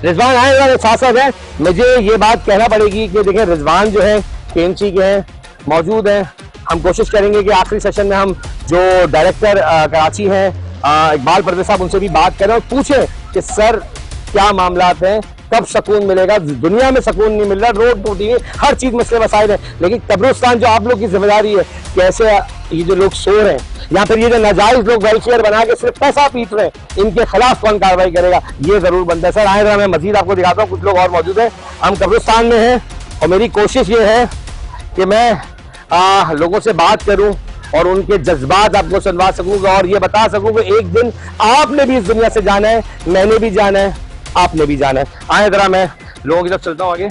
रिजवान आए साथ साथ है, मुझे ये बात कहना पड़ेगी कि देखिए रिजवान जो है केएमसी के हैं, मौजूद हैं, हम कोशिश करेंगे कि आखिरी सेशन में हम जो डायरेक्टर कराची हैं इकबाल परवेज साहब, उनसे भी बात करें और पूछें कि सर क्या मामलात हैं, कब सुकून मिलेगा। दुनिया में सुकून नहीं मिल रहा, रोड टूटी है, हर चीज मसले मसाइल है, लेकिन कब्रिस्तान जो आप लोग की जिम्मेदारी है, कैसे ये जो लोग सो रहे हैं या फिर ये जो नाजायज लोग वेलफेयर बना के सिर्फ पैसा पीट रहे हैं, इनके खिलाफ कौन कार्रवाई करेगा, ये जरूर बनता है। सर आए जरा मैं मजीद आपको दिखाता हूँ, कुछ लोग और मौजूद है। हम कब्रिस्तान में हैं और मेरी कोशिश ये है कि मैं लोगों से बात करूं और उनके जज्बात आपको सुनवा सकूंगा और ये बता सकूं कि एक दिन आपने भी इस दुनिया से जाना है, मैंने भी जाना है, आपने भी जाना है। आए जरा मैं लोगों की तरफ चलता हूँ आगे।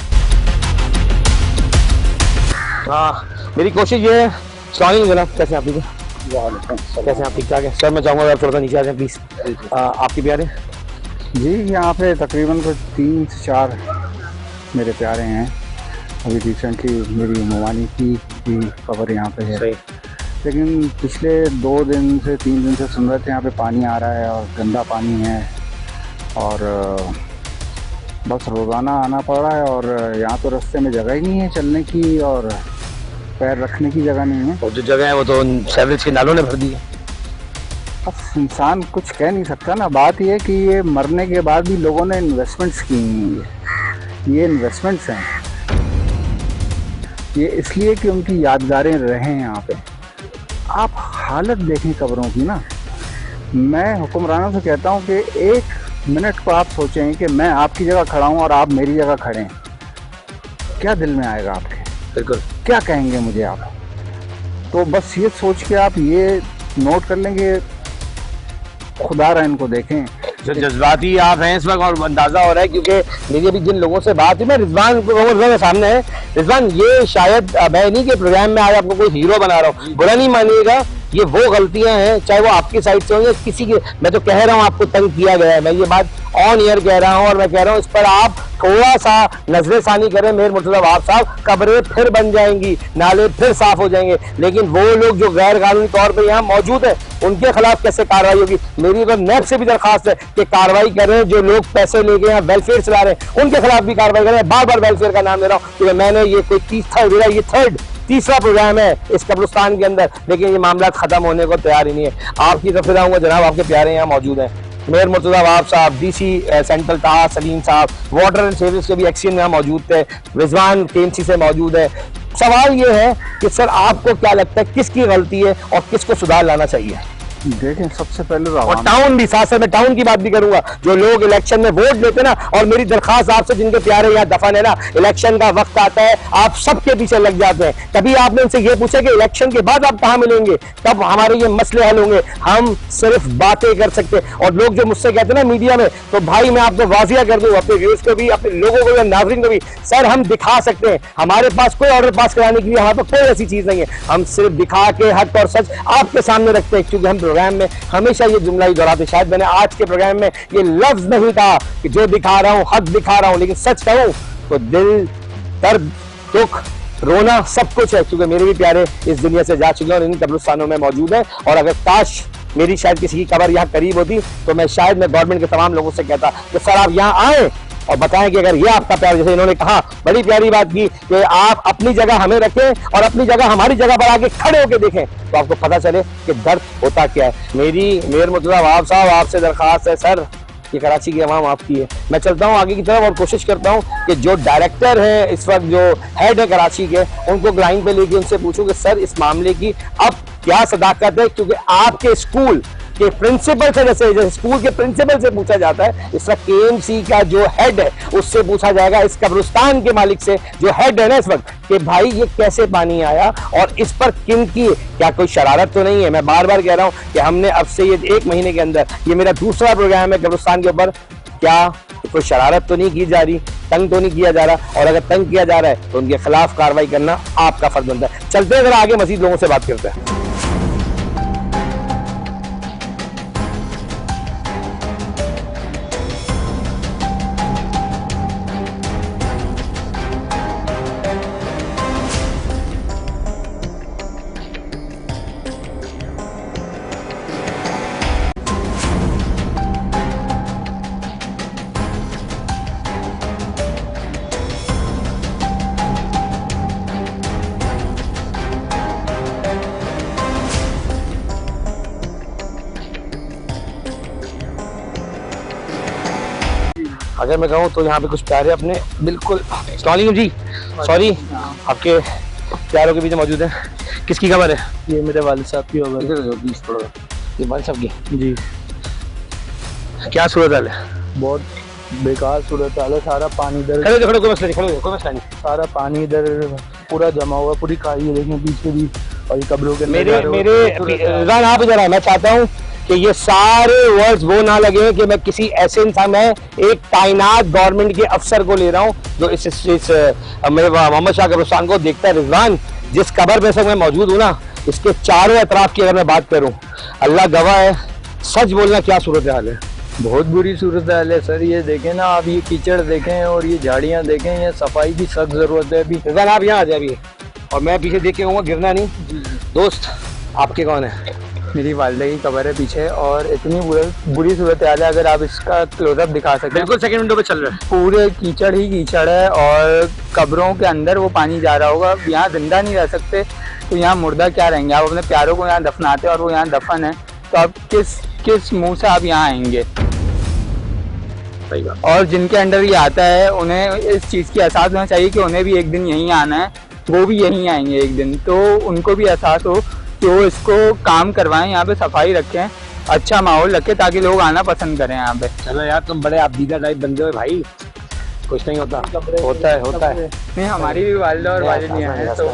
मेरी कोशिश ये है। सलाम जनाब, कैसे आप ठीक है? कैसे आप ठीक ठाक है? सर मैं चाहूँगा आप थोड़ा सा नीचे आ जाए प्लीज। आपके प्यारे जी, यहाँ पे तकरीबन कुछ 3 से 4 मेरे प्यारे हैं। अभी रिसेंटली मेरी मवानी की खबर यहाँ पे है, लेकिन पिछले 2 दिन से 3 दिन से सुन रहे थे यहाँ पे पानी आ रहा है और गंदा पानी है और बस रोज़ाना आना पड़ रहा है और यहाँ तो रास्ते में जगह ही नहीं है चलने की और पैर रखने की जगह नहीं है। और जो जगह है वो तो सीवरेज के नालों ने भर दी है। बस इंसान कुछ कह नहीं सकता ना। बात यह है कि ये मरने के बाद भी लोगों ने इन्वेस्टमेंट्स की हैं, ये इन्वेस्टमेंट्स हैं, ये इसलिए कि उनकी यादगारें रहें यहाँ पे। आप हालत देखें कब्रों की ना। मैं हुक्मरानों से कहता हूँ कि 1 मिनट को आप सोचें कि मैं आपकी जगह खड़ा हूँ और आप मेरी जगह खड़े हैं, क्या दिल में आएगा आपके? बिल्कुल, क्या कहेंगे मुझे आप? तो बस ये सोच के आप ये नोट कर लेंगे, खुदा रहा इनको देखें। जो जज्बाती आप हैं इस वक्त और अंदाजा हो रहा है, क्योंकि मेरी अभी जिन लोगों से बात हुई, मैं रिजवान के सामने है। रिजवान, ये शायद मैं नहीं कि प्रोग्राम में आज आपको कोई हीरो बना रहा हूँ, बुरा नहीं मानिएगा, ये वो गलतियां हैं चाहे वो आपकी साइड से हो या किसी की। मैं तो कह रहा हूँ आपको तंग किया गया है, मैं ये बात ऑन ईयर कह रहा हूँ और मैं कह रहा हूँ इस पर आप थोड़ा सा नजरसानी करें। मेयर मुर्तजा वहाब साहब, कब्रें फिर बन जाएंगी, नाले फिर साफ हो जाएंगे, लेकिन वो लोग जो गैर कानूनी तौर पर यहाँ मौजूद है उनके खिलाफ कैसे कार्रवाई होगी? मेरी तो नेब से भी दरखास्त है कि कार्रवाई करें। जो लोग पैसे लेके यहाँ वेलफेयर चला रहे हैं उनके खिलाफ भी कार्रवाई करें। बार बार वेलफेयर का नाम ले रहा हूँ क्योंकि मैंने ये कोई तीसरा प्रोग्राम है इस कब्रिस्तान के अंदर, लेकिन ये मामला खत्म होने को तैयार ही नहीं है। आपकी तरफ से आऊंगा जनाब, आपके प्यारे यहाँ मौजूद हैं मेयर मुर्तजा वहाब साहब, डीसी सेंट्रल ताहा सलीम साहब, वाटर एंड सीवरेज के भी एक्सीएन यहाँ मौजूद थे, रिजवान केएमसी से मौजूद है। सवाल ये है कि सर आपको क्या लगता है किसकी गलती है और किसको सुधार लाना चाहिए? देखें, सबसे पहले और टाउन भी साथ साथ मैं टाउन की बात भी करूंगा। जो लोग इलेक्शन में वोट देते ना, और मेरी दरखास्त आपसे जिनके प्यारे यहाँ दफन है ना, इलेक्शन का वक्त आता है आप सबके पीछे लग जाते हैं। कभी आपने उनसे ये पूछा कि इलेक्शन के बाद आप कहाँ मिलेंगे, कब हमारे ये मसले हल होंगे? हम सिर्फ बातें कर सकते हैं। और लोग जो मुझसे कहते हैं ना मीडिया में, तो भाई मैं आपको वाजिया कर दूं, अपने व्यूअर्स को भी, अपने लोगों को भी, नाज़रीन को भी, सर हम दिखा सकते हैं। हमारे पास कोई ऑर्डर पास कराने के लिए हमारे पास कोई ऐसी चीज नहीं है। हम सिर्फ दिखा के हक और सच आपके सामने रखते हैं, क्योंकि हम प्रोग्राम में हमेशा ये जुमला ही दोहराते। शायद मैंने आज के प्रोग्राम में ये लफ्ज नहीं कहा कि जो दिखा रहा हूं हक दिखा रहा हूं, लेकिन सच कहूं तो दिल, दर्द, दुख, रोना सब कुछ है, क्योंकि मेरे भी प्यारे इस दुनिया से जा चुके हैं और इन कब्रिस्तानों में मौजूद है। और अगर काश मेरी शायद किसी की कब्र यहाँ करीब होती तो मैं शायद गवर्नमेंट के तमाम लोगों से कहता कि सर आप यहाँ आए और बताएं कि अगर ये आपका प्यार, जैसे इन्होंने कहा, बड़ी प्यारी बात की कि आप अपनी जगह हमें रखें और अपनी जगह हमारी जगह पर आके खड़े होकर देखें, तो आपको पता चले कि दर्द होता क्या है। मेरी मेयर मुर्तजा वहाब साहब आपसे दरखास्त है सर, ये कराची की अवाम आपकी है। मैं चलता हूँ आगे की तरफ और कोशिश करता हूँ कि जो डायरेक्टर है इस वक्त, जो हेड है कराची के, उनको लाइन पे लेके उनसे पूछूं कि सर इस मामले की अब क्या सदाकत है, क्योंकि आपके स्कूल के प्रिंसिपल से, जैसे स्कूल के प्रिंसिपल से पूछा जाता है, इस वक्त केएमसी का जो हेड है उससे पूछा जाएगा, इस कब्रिस्तान के मालिक से जो हेड है ना इस वक्त, कि भाई ये कैसे पानी आया और इस पर किन की, क्या कोई शरारत तो नहीं है? मैं बार बार कह रहा हूँ कि हमने अब से ये 1 महीने के अंदर, ये मेरा दूसरा प्रोग्राम है कब्रिस्तान के ऊपर, क्या कोई शरारत तो नहीं की जा रही, तंग तो नहीं किया जा रहा? और अगर तंग किया जा रहा है तो उनके खिलाफ कार्रवाई करना आपका फर्ज बनता है। चलते हैं, अगर आगे मजीद लोगों से बात करते हैं। अगर मैं कहूँ तो यहाँ पे कुछ प्यारे अपने बिल्कुल। अस्सलाम वालेकुम जी, सॉरी आपके प्यारों के बीच मौजूद है। किसकी खबर है? ये मेरे वालिद साहब की होगा। ये वालिद साहब की। जी, क्या सूरत हाल है? बहुत बेकार सूरत हाल है। सारा पानी इधर, खड़े खड़े, कोई मसला नहीं, खड़े कोई मसला नहीं। सारा पानी इधर पूरा जमा हुआ, पूरी खाई है देखें पीछे भी, और ये कब्रों के मेरे रिजवान आप इधर आए। मैं चाहता हूँ कि ये सारे वर्ड्स वो ना लगे कि मैं किसी ऐसे इंसान में एक तैनात गवर्नमेंट के अफसर को ले रहा हूँ जो इस मोहम्मद शाह कब्रिस्तान को देखता है। रिजवान, जिस कब्र में से मैं मौजूद हूँ ना, इसके चारों अतराफ की अगर मैं बात करूँ, अल्लाह गवाह है, सच बोलना क्या सूरत हाल है? बहुत बुरी सूरत हाल है सर। ये देखें ना आप, ये कीचड़ देखें और ये झाड़ियाँ देखें, ये सफाई की सख्त जरूरत है अभी। रिजवान आप यहाँ आ जाए अभी, और मैं पीछे देख के कहूँगा गिरना नहीं। दोस्त आपके कौन है? मेरी वालिदा की कब्र है पीछे, और इतनी बुरी सूरत हाल है, अगर आप इसका क्लोजअप दिखा सकते हैं। बिल्कुल सेकंड विंडो पे चल रहा है। पूरे कीचड़ ही कीचड़ है, और कब्रों के अंदर वो पानी जा रहा होगा। यहाँ जिंदा नहीं रह सकते तो यहाँ मुर्दा क्या रहेंगे? आप अपने प्यारों को यहाँ दफनाते और वो यहाँ दफन है, तो आप किस मुंह से आप यहाँ आएंगे? और जिनके अंडर ये आता है उन्हें इस चीज़ की एहसास होना चाहिए कि उन्हें भी एक दिन यहीं आना है, वो भी यहीं आएंगे एक दिन, तो उनको भी एहसास हो कि वो इसको काम करवाएं, यहाँ पे सफाई रखें, अच्छा माहौल रखें, ताकि लोग आना पसंद करें यहाँ पे। चलो यार, तुम बड़े आप दीदा टाइप बंदे हो भाई, कुछ नहीं होता। होता है। नहीं, हमारी भी वालिदा और वालिद यहाँ हैं, तो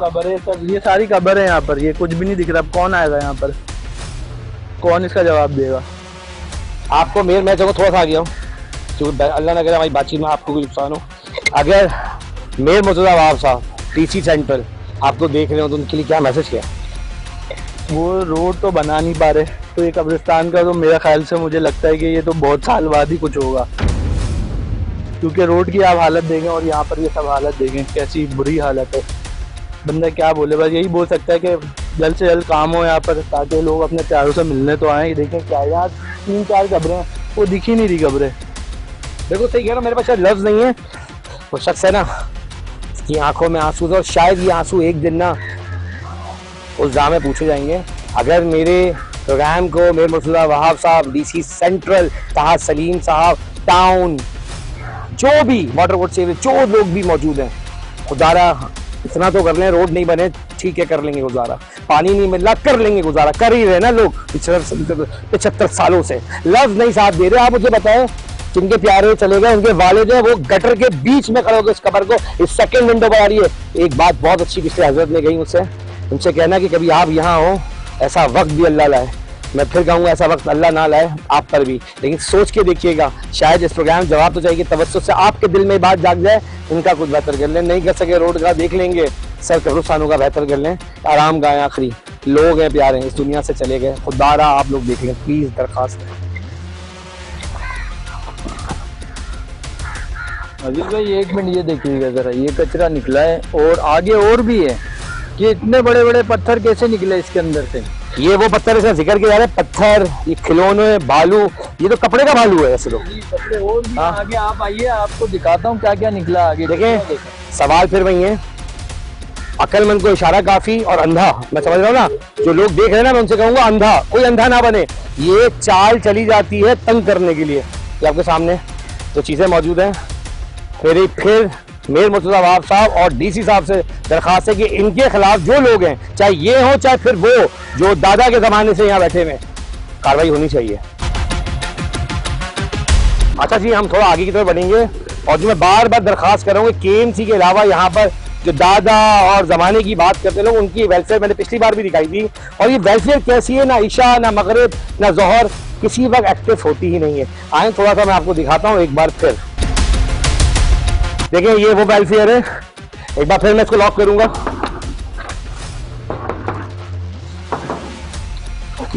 कब्र है सर। ये सारी कब्र है यहाँ पर, ये कुछ भी नहीं दिख रहा। कौन आएगा यहाँ पर? कौन इसका जवाब देगा? आपको मैं चाहूँगा थोड़ा सा आ गया हूँ, क्योंकि अल्लाह ना करे हमारी बातचीत में आपको कोई नुकसान हो। अगर मेयर मुर्तज़ा वहाब साहब टीसी सेंट्रल आपको देख रहे हो तो उनके लिए क्या मैसेज किया? वो रोड तो बना नहीं पा रहे, तो ये कब्रिस्तान का तो मेरा ख्याल से मुझे लगता है कि ये तो बहुत साल बाद ही कुछ होगा, क्योंकि रोड की आप हालत देखें और यहाँ पर ये सब हालत देखें, कैसी बुरी हालत है। बंदा क्या बोले, बस यही बोल सकता है कि जल्द से जल्द काम हो यहाँ पर, ताकि लोग अपने प्यारों से मिलने तो आए। देखें क्या यार, 3-4 कब्रें हैं, वो दिख ही नहीं रही कब्रें। देखो सही कह रहा हूँ, मेरे पास शायद लफ्ज़ नहीं है। वो शख्स है ना, इसकी आंखों में आंसू थे, और शायद ये आंसू एक दिन ना उस जाम में पूछे जाएंगे। अगर मेरे प्रोग्राम को मेयर मुर्तज़ा वहाब साहब, डीसी सेंट्रल, ताहा सलीम साहब, टाउन, जो भी वाटर बोर्ड से जो लोग भी मौजूद हैं, खुदारा इतना तो कर लें, रोड नहीं बने ठीक है कर लेंगे गुजारा, पानी नहीं मिल रहा कर लेंगे गुजारा, कर ही रहे ना लोग 75 सालों से। लफ्ज़ नहीं साथ दे रहे। आप मुझे बताएं, जिनके प्यारे चले गए, उनके वालिद हैं, वो गटर के बीच में खड़े होकर इस कब्र को इस सेकंड विंडो पर आ रही है। एक बात बहुत अच्छी पिछले हजरत ने कही मुझसे, उनसे कहना कि कभी आप यहाँ हो, ऐसा वक्त भी अल्लाह लाए। मैं फिर कहूँगा ऐसा वक्त अल्लाह ना लाए आप पर भी, लेकिन सोच के देखिएगा, शायद इस प्रोग्राम जवाब तो चाहिए, तवज्जो से आपके दिल में बात जाग जाए, इनका कुछ बेहतर कर लें। नहीं कर सके रोड का देख लेंगे, सर कब्रिस्तानों का बेहतर कर लें, आराम गाएं। आखिरी लोग हैं प्यारे, इस दुनिया से चले गए, खुदारा आप लोग देख लें प्लीज़, दरख्वास्त है। अजीज भाई 1 मिनट ये देखिएगा जरा, ये कचरा निकला है और आगे और भी है। ये इतने बड़े बड़े पत्थर कैसे निकले इसके अंदर से? ये वो पत्थर इसका जिक्र किया जा रहा है, पत्थर, ये खिलौने, भालू, ये तो कपड़े का भालू है ऐसे तो। कपड़े और भी आगे आप आइए, आपको दिखाता हूँ क्या क्या निकला आगे। देखें, सवाल फिर वही है, अक्लमंद को इशारा काफी और अंधा, मैं समझ रहा हूँ ना, जो लोग देख रहे हैं ना, मैं उनसे कहूंगा अंधा, कोई अंधा ना बने। ये चाल चली जाती है तंग करने के लिए। ये आपके सामने जो चीजें मौजूद हैं, फिर मेयर मुर्तज़ा वहाब साहब और डीसी साहब से दरखास्त है कि इनके खिलाफ जो लोग हैं, चाहे ये हो चाहे फिर वो जो दादा के जमाने से यहाँ बैठे हुए, कार्रवाई होनी चाहिए। अच्छा जी, हम थोड़ा आगे की तरफ बढ़ेंगे, और जो मैं बार बार दरखास्त कर रहा हूँ, केएमसी के अलावा यहाँ पर जो दादा और जमाने की बात करते लोग, उनकी वेलफेयर मैंने पिछली बार भी दिखाई थी, और ये वेलफेयर कैसी है, ना ईशा ना मगरिब ना जोहर किसी वक्त एक्टिव होती ही नहीं है। आए थोड़ा सा मैं आपको दिखाता हूँ एक बार फिर। देखिए ये वो वेलफेयर है, एक बार फिर मैं इसको लॉक करूंगा,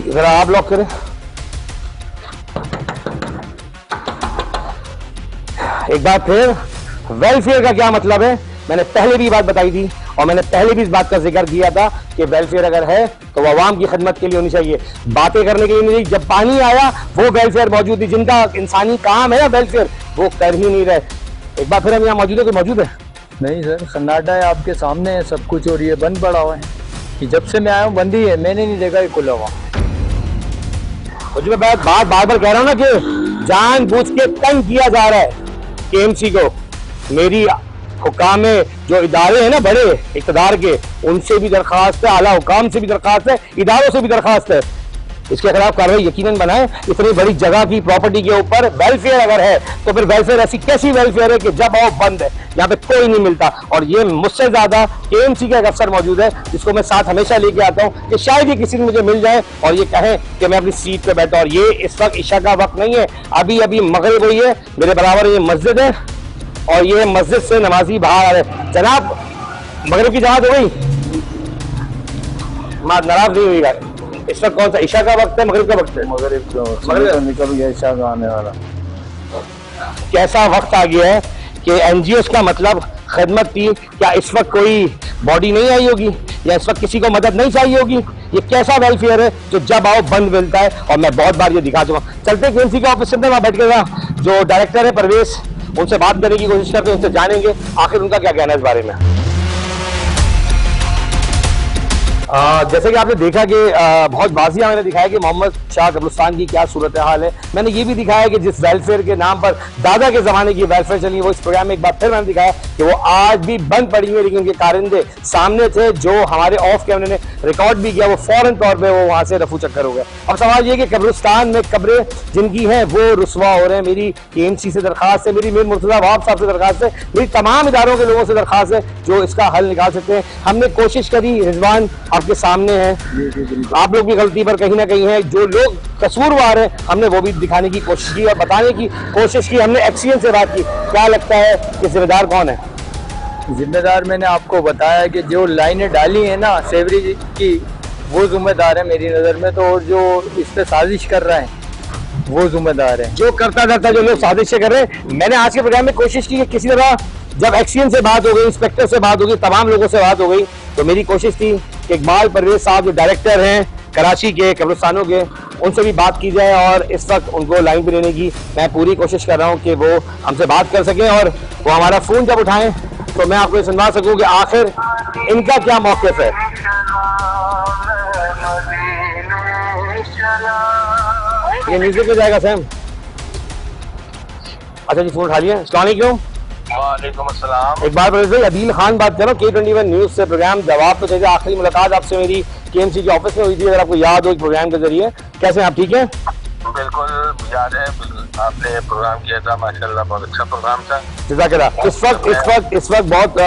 जरा आप लॉक करें। एक बार फिर, वेलफेयर का क्या मतलब है, मैंने पहले भी बात बताई थी, और मैंने पहले भी इस बात का जिक्र किया था कि वेलफेयर अगर है तो वो आवाम की खिदमत के लिए होनी चाहिए, बातें करने के लिए नहीं। जब पानी आया वो वेलफेयर मौजूद थी, जिनका इंसानी काम है ना वेलफेयर, वो कर ही नहीं रहे। एक बार फिर हम यहाँ मौजूद है, कोई मौजूद है? नहीं सर, सन्नाटा है, आपके सामने है सब कुछ, और ये बंद पड़ा हुआ है। कि जब से मैं आया हूँ बंद ही है, मैंने नहीं देखा ये खुला हुआ। और जो मैं बार बार कह रहा हूँ ना कि जानबूझ के तंग किया जा रहा है केएमसी को। मेरी हुकाम जो इदारे हैं ना बड़े इक़्तिदार के, उनसे भी दरखास्त है, आला हुकाम से भी दरखास्त है, इदारों से भी दरखास्त है, इसके खिलाफ कार्रवाई यकीनन बनाए। इतनी बड़ी जगह की प्रॉपर्टी के ऊपर वेलफेयर अगर है तो फिर वेलफेयर ऐसी कैसी वेलफेयर है कि जब आओ बंद है, यहाँ पे कोई नहीं मिलता। और ये मुझसे ज्यादा केएमसी का एक अफसर मौजूद है जिसको मैं साथ हमेशा लेके आता हूँ कि शायद ये किसी दिन मुझे मिल जाए और ये कहें कि मैं अपनी सीट पे बैठा। और ये इस वक्त ईशा का वक्त नहीं है, अभी अभी मगरिब हुई है, मेरे बराबर ये मस्जिद है और ये मस्जिद से नमाजी बाहर आ रहे। जनाब मगरिब की जमात हो गई, नाराज नहीं हुई यार। इस वक्त कौन सा ईशा का वक्त है, मगरिब का वक्त है? मगरिब निकल गया, ईशा का आने वाला। कैसा वक्त आ गया है कि एनजीओ का मतलब खिदमत थी। क्या इस वक्त कोई बॉडी नहीं आई होगी या इस वक्त किसी को मदद नहीं चाहिए होगी? ये कैसा वेलफेयर है जो जब आओ बंद मिलता है? और मैं बहुत बार ये दिखा चुका। चलते केएमसी के ऑफिस में वहां बैठ के जो डायरेक्टर है परवेज, उनसे बात करने की कोशिश करते हैं, उनसे जानेंगे आखिर उनका क्या कहना है इस बारे में। जैसे कि आपने देखा कि बहुत वाजिया मैंने दिखाया कि मोहम्मद शाह कब्रिस्तान की क्या सूरत हाल है। मैंने ये भी दिखाया कि जिस वेलफेयर के नाम पर दादा के जमाने की वेलफेयर चली वो इस प्रोग्राम में एक बार फिर मैंने दिखाया कि वो आज भी बंद पड़ी है, लेकिन उनके कारिंदे सामने थे जो हमारे ऑफ कैमरे ने रिकॉर्ड भी किया। वो फौरन तौर पर वो वहां से रफू चक्कर हो गए। अब सवाल ये कि कब्रिस्तान में कब्रें जिनकी हैं वो रुसवा हो रहे हैं। मेरी केएमसी से दरखास्त है, मेरी मीर मुर्तजा वहाब साहब से दरखास्त है, मेरी तमाम इदारों के लोगों से दरखास्त है जो इसका हल निकाल सकते हैं। हमने कोशिश करी, रिजवान आपके सामने है, आप लोग भी गलती पर कहीं ना कहीं है, जो लोग कसूरवार है हमने वो भी दिखाने की कोशिश की और बताने की कोशिश की। हमने एक्सीएन से बात की। क्या लगता है कि जिम्मेदार कौन है? जिम्मेदार मैंने आपको बताया कि जो लाइनें डाली है ना सेवरेज की, वो जिम्मेदार है मेरी नज़र में। तो और जो इस पे साजिश कर रहे हैं वो जिम्मेदार है। जो करता धरता जो लोग साजिशें कर रहे हैं। मैंने आज के प्रोग्राम में कोशिश की कि किसी तरह जब एक्सीएन से बात हो गई, इंस्पेक्टर से बात हो गई, तमाम लोगों से बात हो गई, तो मेरी कोशिश थी कि इकबाल परवेज साहब जो डायरेक्टर हैं कराची के कब्रिस्तानों के, उनसे भी बात की जाए और इस वक्त उनको लाइन पे लेने की मैं पूरी कोशिश कर रहा हूं कि वो हमसे बात कर सकें और वो हमारा फोन जब उठाएं तो मैं आपको ये सुनवा सकूं कि आखिर इनका क्या मौक़िफ़ है। ये म्यूजिक पे जाएगा सैम। अच्छा जी, फोन उठा लिया। अस्सलाम वालेकुम। वालेकुम अस्सलाम। इकबाल परवेज भाई, अदील खान बात कर रहा हूँ K21 न्यूज़ से। प्रोग्राम जवाब तो चाहिए। आखिरी मुलाकात आपसे मेरी केएमसी के ऑफिस में हुई थी, अगर आपको याद हो, प्रोग्राम के जरिए। कैसे हैं आप, ठीक है? बिल्कुल याद है, आपने प्रोग्राम किया था, माशाल्लाह बहुत अच्छा प्रोग्राम था। जज़ाकल्लाह। इस वक्त बहुत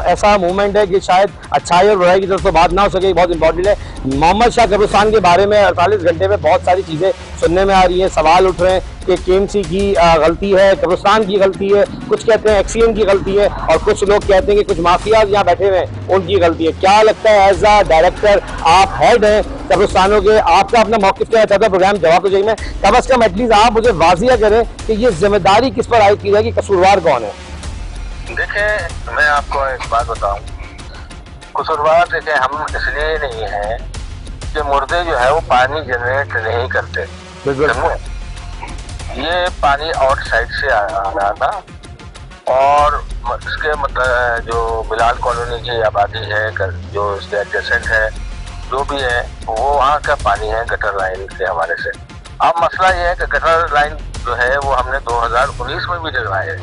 ऐसा मूवमेंट है कि शायद अच्छाई और बुराई की तरफ तो बात ना हो सके, बहुत इंपॉर्टेंट है। मोहम्मद शाह कब्रिस्तान के बारे में 48 घंटे में बहुत सारी चीज़ें सुनने में आ रही हैं, सवाल उठ रहे हैं कि केएमसी की गलती है, कब्रिस्तान की गलती है, कुछ कहते हैं एक्सीएन की गलती है और कुछ लोग कहते हैं कि कुछ माफियाज यहाँ बैठे हुए हैं उनकी गलती है। क्या लगता है एज अ डायरेक्टर, आप हेड हैं कब्रिस्तानों के, आपका अपना मौक़िफ़ क्या चाहता है? प्रोग्राम जवाब तो चाहिए। मैं कम अज़ कम एटलीस्ट आप मुझे वाजिया करें कि ये जिम्मेदारी किस पर आयद की जाएगी, कसूरवार कौन है? देखिए मैं आपको एक बात बताऊं, कसूरवार देखें हम इसलिए नहीं है कि मुर्दे जो है वो पानी जनरेट नहीं करते। ये पानी आउटसाइड से आ रहा था और इसके मतलब जो बिलाल कॉलोनी की आबादी है, जो इसके एडजेसेंट है, जो भी है वो वहाँ का पानी है गटर लाइन के हवाले से। अब मसला ये है कि गटर लाइन जो है वो हमने 2019 में भी डलवाई है,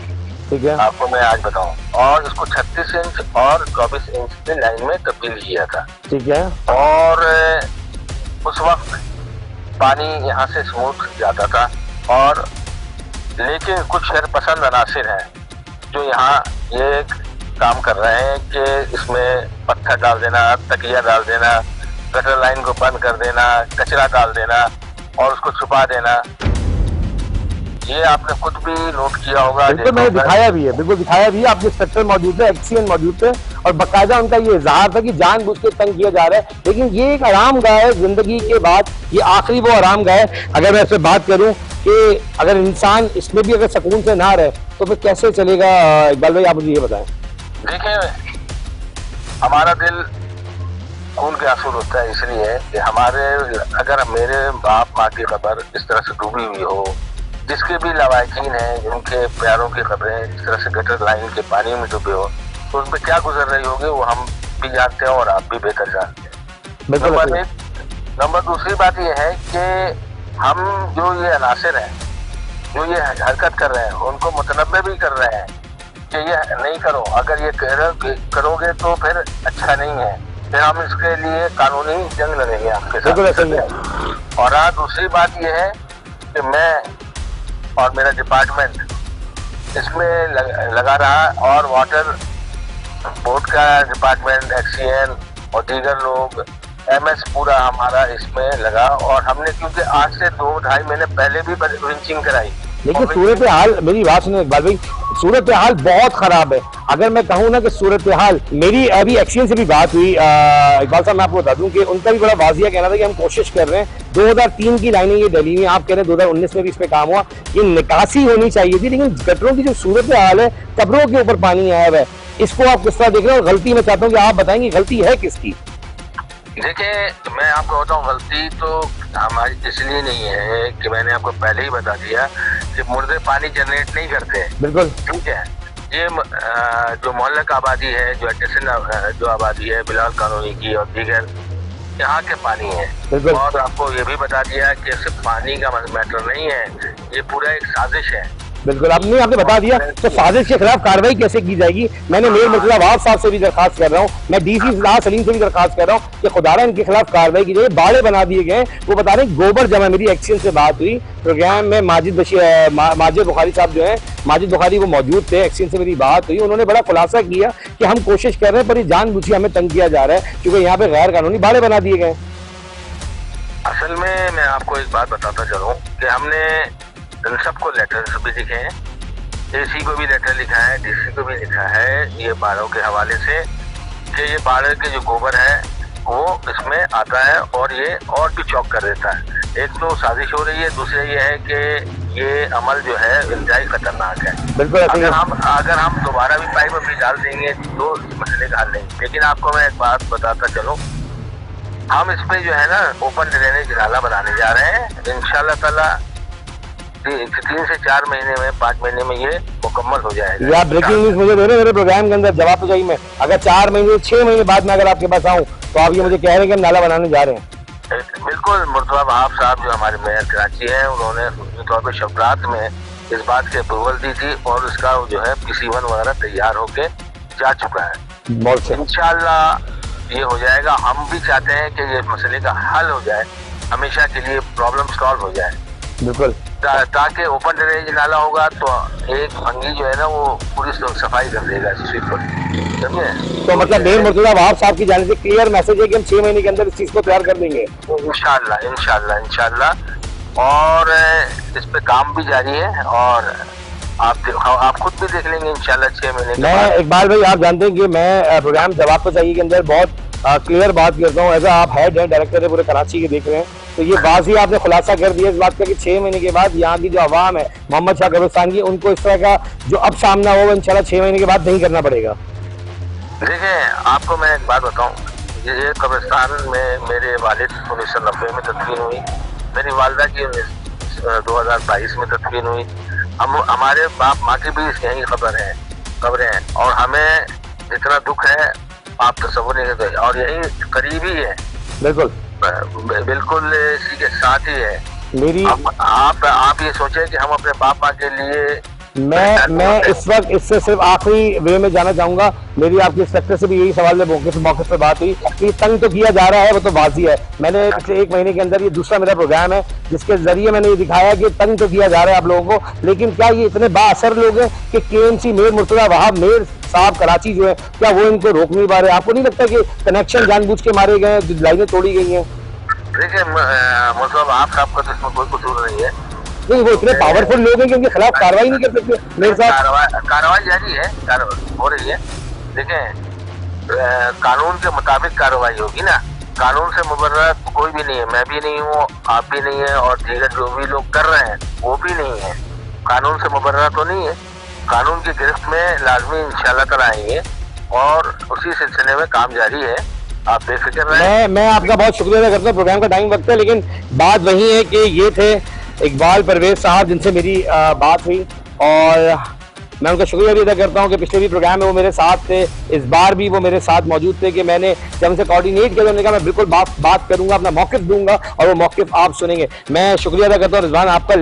ठीक है, आपको मैं आज बताऊं, और इसको 36 इंच और 24 इंच की लाइन में तब्दील किया था, ठीक है। और उस वक्त पानी यहाँ से स्मूथ जाता था। और लेकिन कुछ शरपसंद अनासिर हैं जो यहाँ ये काम कर रहे हैं कि इसमें पत्थर डाल देना, तकिया डाल देना, गटर लाइन को बंद कर देना, कचरा डाल देना और उसको छुपा देना। ये आपने खुद भी नोट किया होगा। बिल्कुल मैंने दिखाया भी है, बिल्कुल दिखाया भी है। आपके इंस्पेक्टर मौजूद थे, एक्सीएन मौजूद थे और बाकायदा उनका ये इजहार था कि जानबूझ के तंग किया जा रहा है। लेकिन ये एक आराम गाह है जिंदगी के बाद, ये आखिरी वो आराम गाह है। अगर मैं इससे बात करूं कि अगर इंसान इसमें भी अगर सुकून से ना रहे तो फिर कैसे चलेगा? इकबाल भाई आप मुझे ये बताएं। देखिए हमारा दिल खून के आंसू होता है इसलिए कि हमारे अगर मेरे बाप माँ की खबर इस तरह से डूबी हुई हो, जिसके भी लवाकिन हैं जिनके प्यारों की खबरें इस तरह से गटर लाइन के पानी में डूबे हो, तो उन पर क्या गुजर रही होगी वो हम भी जानते हैं और आप भी बेहतर जानते हैं। नंबर दूसरी बात यह है कि हम जो ये अनासिर हैं, जो ये हरकत कर रहे हैं, उनको मुतनब्बे भी कर रहे हैं कि ये नहीं करो, अगर ये करोगे तो फिर अच्छा नहीं है, फिर हम इसके लिए कानूनी जंग लड़ेंगे आपके साथ। और दूसरी बात ये है कि मैं और मेरा डिपार्टमेंट इसमें लगा रहा, और वाटर बोर्ड का डिपार्टमेंट, एक्सीएन और दीगर लोग, एमएस पूरा हमारा इसमें लगा। और हमने क्योंकि आज से 2-2.5 महीने पहले भी विंचिंग कराई, लेकिन सूरत हाल, मेरी बात सुनो इकबाल भाई, सूरत हाल बहुत खराब है। अगर मैं कहूँ ना कि सूरत हाल, मेरी अभी एक्सीएन से भी बात हुई, इकबाल साहब मैं आपको बता दूं कि उनका भी बड़ा वाजिया कहना था कि हम कोशिश कर रहे हैं। 2003 की लाइनें ये दिल्ली में, आप कह रहे हैं 2019 में भी इस पे काम हुआ, ये निकासी होनी चाहिए थी, लेकिन गटरों की जो सूरत हाल है, कब्रों के ऊपर पानी आया हुआ है, इसको आप किस तरह देख रहे हो? गलती मैं चाहता हूँ कि आप बताएंगे गलती है किसकी? देखिए, मैं आपको बताऊं, गलती तो हमारी इसलिए नहीं है कि मैंने आपको पहले ही बता दिया कि मुर्दे पानी जनरेट नहीं करते। बिल्कुल ठीक है। ये जो मोहल्ला का आबादी है, जो एडजेसेंट जो आबादी है बिलाल कॉलोनी की और दीगर, यहाँ के पानी है। और आपको ये भी बता दिया कि सिर्फ पानी का मैटर नहीं है, ये पूरा एक साजिश है। बिल्कुल, आपने बता दिया। तो साजिश के खिलाफ कार्रवाई कैसे की जाएगी? मैंने मेयर मुर्तजा वहाब साहब से भी दरखास्त कर रहा हूँ, मैं डीसी सलीम से भी दरखास्त कर रहा हूँ कि खुदारा इनके खिलाफ कार्रवाई की जाए। बाड़े बना दिए गए, वो बता रहे हैं गोबर जमा। मेरी एक्सीएन से बात हुई प्रोग्राम में, माजिद बुखारी साहब जो है, माजिद बुखारी वो मौजूद थे, एक्सीएन से मेरी बात हुई, उन्होंने बड़ा खुलासा किया कि हम कोशिश कर रहे हैं पर ये जानबूझ हमें तंग किया जा रहा है क्योंकि यहाँ पे गैर कानूनी बाड़े बना दिए गए। असल में मैं आपको एक बात बताता चलूँ कि हमने इन सबको लेटर भी लिखे हैं, एसी को भी लेटर लिखा है, डीसी को भी लिखा है, ये बाड़ों के हवाले से कि ये बाड़े के जो गोबर है वो इसमें आता है और ये और भी चौक कर देता है। एक तो साजिश हो रही है, दूसरा ये है कि ये अमल जो है इंतहाई खतरनाक है। बिल्कुल, अगर हम दोबारा भी पाइप भी डाल देंगे तो मसले का हल नहीं। लेकिन आपको मैं एक बात बताता चलूँ, हम इस पे जो है ना ओपन ड्रेनेज नाला बनाने जा रहे हैं। इंशाल्लाह ताला 3 से 4 महीने में, 5 महीने में ये मुकम्मल हो जाएगा। आप ब्रेकिंग न्यूज मुझे दे रहे हैं मेरे प्रोग्राम के अंदर, जवाब तो चाहिए। मैं अगर 4 महीने 6 महीने बाद में अगर आपके पास आऊँ तो आप ये मुझे कह रहे हैं कि हम नाला बनाने जा रहे हैं। बिल्कुल, मुर्तजा वहाब साहब जो हमारे मेयर कराची हैं, उन्होंने उसके तौर पर शब्दात में इस बात की अप्रूवल दी थी और उसका जो है PC1 वगैरह तैयार होके जा चुका है। इंशाल्लाह ये हो जाएगा। हम भी चाहते हैं कि ये मसले का हल हो जाए, हमेशा के लिए प्रॉब्लम सॉल्व हो जाए। बिल्कुल, ताकि ओपन ड्रेनेज नाला होगा तो एक भंगी जो है ना वो पूरी सफाई कर देगा स्ट्रीट पर, समझे? तो मतलब मेयर मुर्तजा वहाब साहब की जाने से क्लियर मैसेज है कि हम 6 महीने के अंदर इस चीज को तैयार कर देंगे इंशाल्लाह। और इस पे काम भी जारी है और आप खुद भी देख लेंगे इंशाल्लाह 6 महीने के बाद। मैं इकबाल भाई, आप जानते हैं कि मैं प्रोग्राम जवाब तो चाहिए के अंदर बहुत क्लियर बात करता हूँ। ऐसा आप हेड है, डायरेक्टर है पूरे कराची के, देख रहे हैं, तो ये वाज़ी आपने खुलासा कर दिया इस बात का कि 6 महीने के बाद यहाँ की जो आवाम है मोहम्मद शाह कब्रिस्तान की, उनको इस तरह का जो अब सामना होगा इंशाल्लाह 6 महीने के बाद नहीं करना पड़ेगा। देखिए, आपको मैं एक बात बताऊँ, ये कब्रिस्तान में मेरे वालिद 1990 में तदफीन हुई, मेरी वालदा की 2022 में तदफीन हुई। हमारे बाप माँ की भी यही खबरें हैं और हमें इतना दुख है आप तस्वुर नहीं करते। और यही करीबी है, बिल्कुल इसी के साथ ही है मेरी। आप ये सोचे कि हम अपने बाप माँ के लिए, मैं इस वक्त इससे सिर्फ आखिरी वे में जाना चाहूंगा, मेरी आपकी इंस्पेक्टर से भी यही सवाल है, मौके पर बात हुई कि तंग तो किया जा रहा है, वो तो वाज़ी है। मैंने पिछले 1 महीने के अंदर, ये दूसरा मेरा प्रोग्राम है जिसके जरिए मैंने ये दिखाया कि तंग तो किया जा रहा है आप लोगों को, लेकिन क्या ये इतने बाअसर लोग हैं कि KMC mayor Murtaza Wahab mayor साहब कराची जो है, क्या वो इनको रोक नहीं पा रहे? आपको नहीं लगता कि कनेक्शन जानबूझ के मारे गए, लाइनें तोड़ी गई हैं? देखिए, मतलब आप साहब का तो इसमें कोई कसूर नहीं है। नहीं, वो इतने पावरफुल लोग हैं कि उनके खिलाफ कार्रवाई नहीं कर सकते मेरे साथ। कार्रवाई जारी है, हो रही है। देखें, कानून के मुताबिक कार्रवाई होगी ना, कानून से मुबर्रा कोई भी नहीं है, मैं भी नहीं हूँ, आप भी नहीं है और दीगर जो भी लोग कर रहे हैं वो भी नहीं है। कानून से मुबर्रा तो नहीं है, कानून की गिरफ्त में लाजमी इंशाल्लाह ताला आएंगे और उसी सिलसिले में काम जारी है, आप बेफिक्र रहें। मैं आपका बहुत शुक्रिया अदा करता हूँ, प्रोग्राम का टाइम वक्त है, लेकिन बात वही है कि ये थे इकबाल परवेज साहब जिनसे मेरी बात हुई और मैं उनका शुक्रिया भी अदा करता हूँ कि पिछले भी प्रोग्राम में वो मेरे साथ थे, इस बार भी वो मेरे साथ मौजूद थे कि मैंने जब उनसे कोऑर्डिनेट किया, उन्होंने कहा मैं बिल्कुल बात करूंगा, अपना मौक़िफ़ दूंगा और वो मौक़िफ़ आप सुनेंगे। मैं शुक्रिया अदा करता हूँ रिजवान आपका।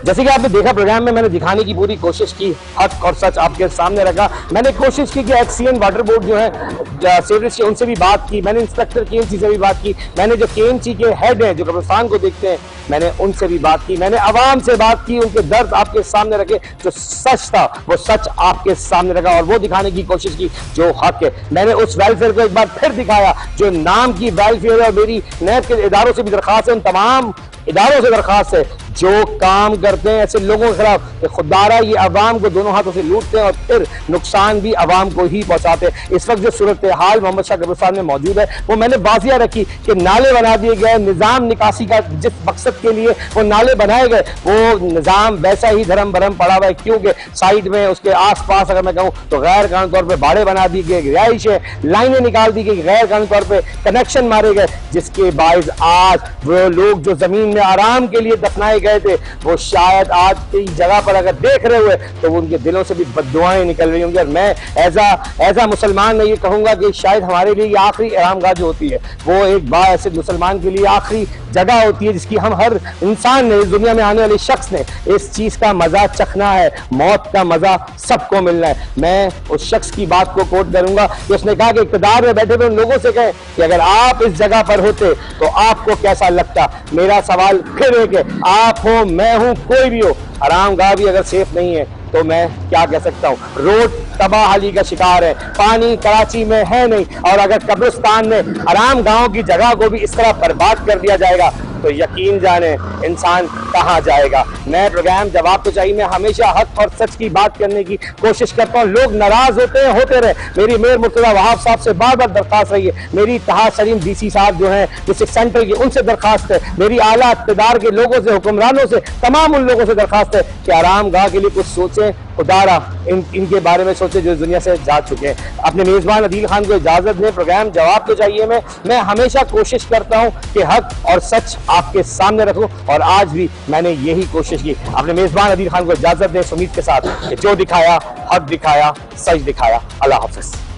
जैसे कि आपने देखा प्रोग्राम में मैंने दिखाने की पूरी कोशिश की, हक और सच आपके सामने रखा। मैंने कोशिश की कि एक्सीएन वाटर बोर्ड जो है सेवरेज की, उनसे भी बात की, मैंने इंस्पेक्टर KMC से भी बात की, मैंने जो KMC के हेड हैं जो कब्रिस्तान को देखते हैं मैंने उनसे भी बात की, मैंने आवाम से बात की, उनके दर्द आपके सामने रखे, जो सच था वो सच आपके सामने रखा और वो दिखाने की कोशिश की जो हक है। मैंने उस वेलफेयर को एक बार फिर दिखाया जो नाम की वेलफेयर है और मेरी नैब के इदारों से भी दरख्वास्त है, उन तमाम इदारों से दरख्वास्त है जो काम करते हैं ऐसे लोगों के खिलाफ, खुदारा ये अवाम को दोनों हाथों से लूटते हैं और फिर नुकसान भी अवाम को ही पहुंचाते हैं। इस वक्त जो सूरत हाल मोहम्मद शाह कब्रिस्तान में मौजूद है वो मैंने वाजिया रखी कि नाले बना दिए गए, निज़ाम निकासी का जिस मकसद के लिए वो नाले बनाए गए वो निज़ाम वैसा ही धर्म भरम पड़ा हुआ है, क्योंकि साइड में उसके आस पास अगर मैं कहूँ तो गैर कानूनी तौर पर बाड़े बना दी गए, रिहाइश है, लाइनें निकाल दी गई, गैर कानूनी तौर पर कनेक्शन मारे गए, जिसके बायस आज वो लोग जो जमीन में आराम के लिए दफनाए गए थे वो शायद आज की जगह पर अगर देख रहे हुए तो उनके दिलों से भी बद्दुआएं निकल रही होंगी। और मैं एज अ मुसलमान मैं ये कहूँगा कि शायद हमारे लिए ये आखिरी आरामगाह जो होती है वो एक बार ऐसे मुसलमान के लिए आखिरी जगह होती है जिसकी हम हर इंसान ने, इस दुनिया में आने वाले शख्स ने इस चीज़ का मजा चखना है, मौत का मजा सबको मिलना है। मैं उस शख्स की बात को कोट करूंगा कि उसने कहा कि इक़्तिदार में बैठे हुए उन लोगों से कहें कि अगर आप इस जगह पर होते तो आपको कैसा लगता। मेरा सवाल फिर है कि आप हो, मैं हूं, कोई भी हो, आरामगाह भी अगर सेफ नहीं है तो मैं क्या कह सकता हूँ। रोड तबाही का शिकार है, पानी कराची में है नहीं, और अगर कब्रिस्तान में आराम गांव की जगह को भी इस तरह बर्बाद कर दिया जाएगा तो यकीन जाने इंसान कहाँ जाएगा। मैं प्रोग्राम जवाब तो चाहिए में हमेशा हक और सच की बात करने की कोशिश करता हूँ। लोग नाराज होते हैं, होते रहे। मेरी मेयर मुर्तज़ा वहाब साहब से बार बार दरख्वास्त रही है, मेरी इत्तेहाद सलीम DC साहब जो हैं डिस्ट्रिक्ट सेंट्रल की, उनसे दरख्वास्त है, मेरी आला इक़्तिदार के लोगों से, हुक्मरानों से, तमाम उन लोगों से दरख्वास्त है कि आराम गाह के लिए कुछ सोचें, खुदारा इनके बारे में सोचे जो दुनिया से जा चुके हैं। अपने मेज़बान अदील खान को इजाज़त दें। प्रोग्राम जवाब तो चाहिए मैं हमेशा कोशिश करता हूं कि हक और सच आपके सामने रखूं और आज भी मैंने यही कोशिश की। अपने मेज़बान अदील खान को इजाज़त दें उम्मीद के साथ कि जो दिखाया हक दिखाया, सच दिखाया। अल्लाह हाफ़िज़।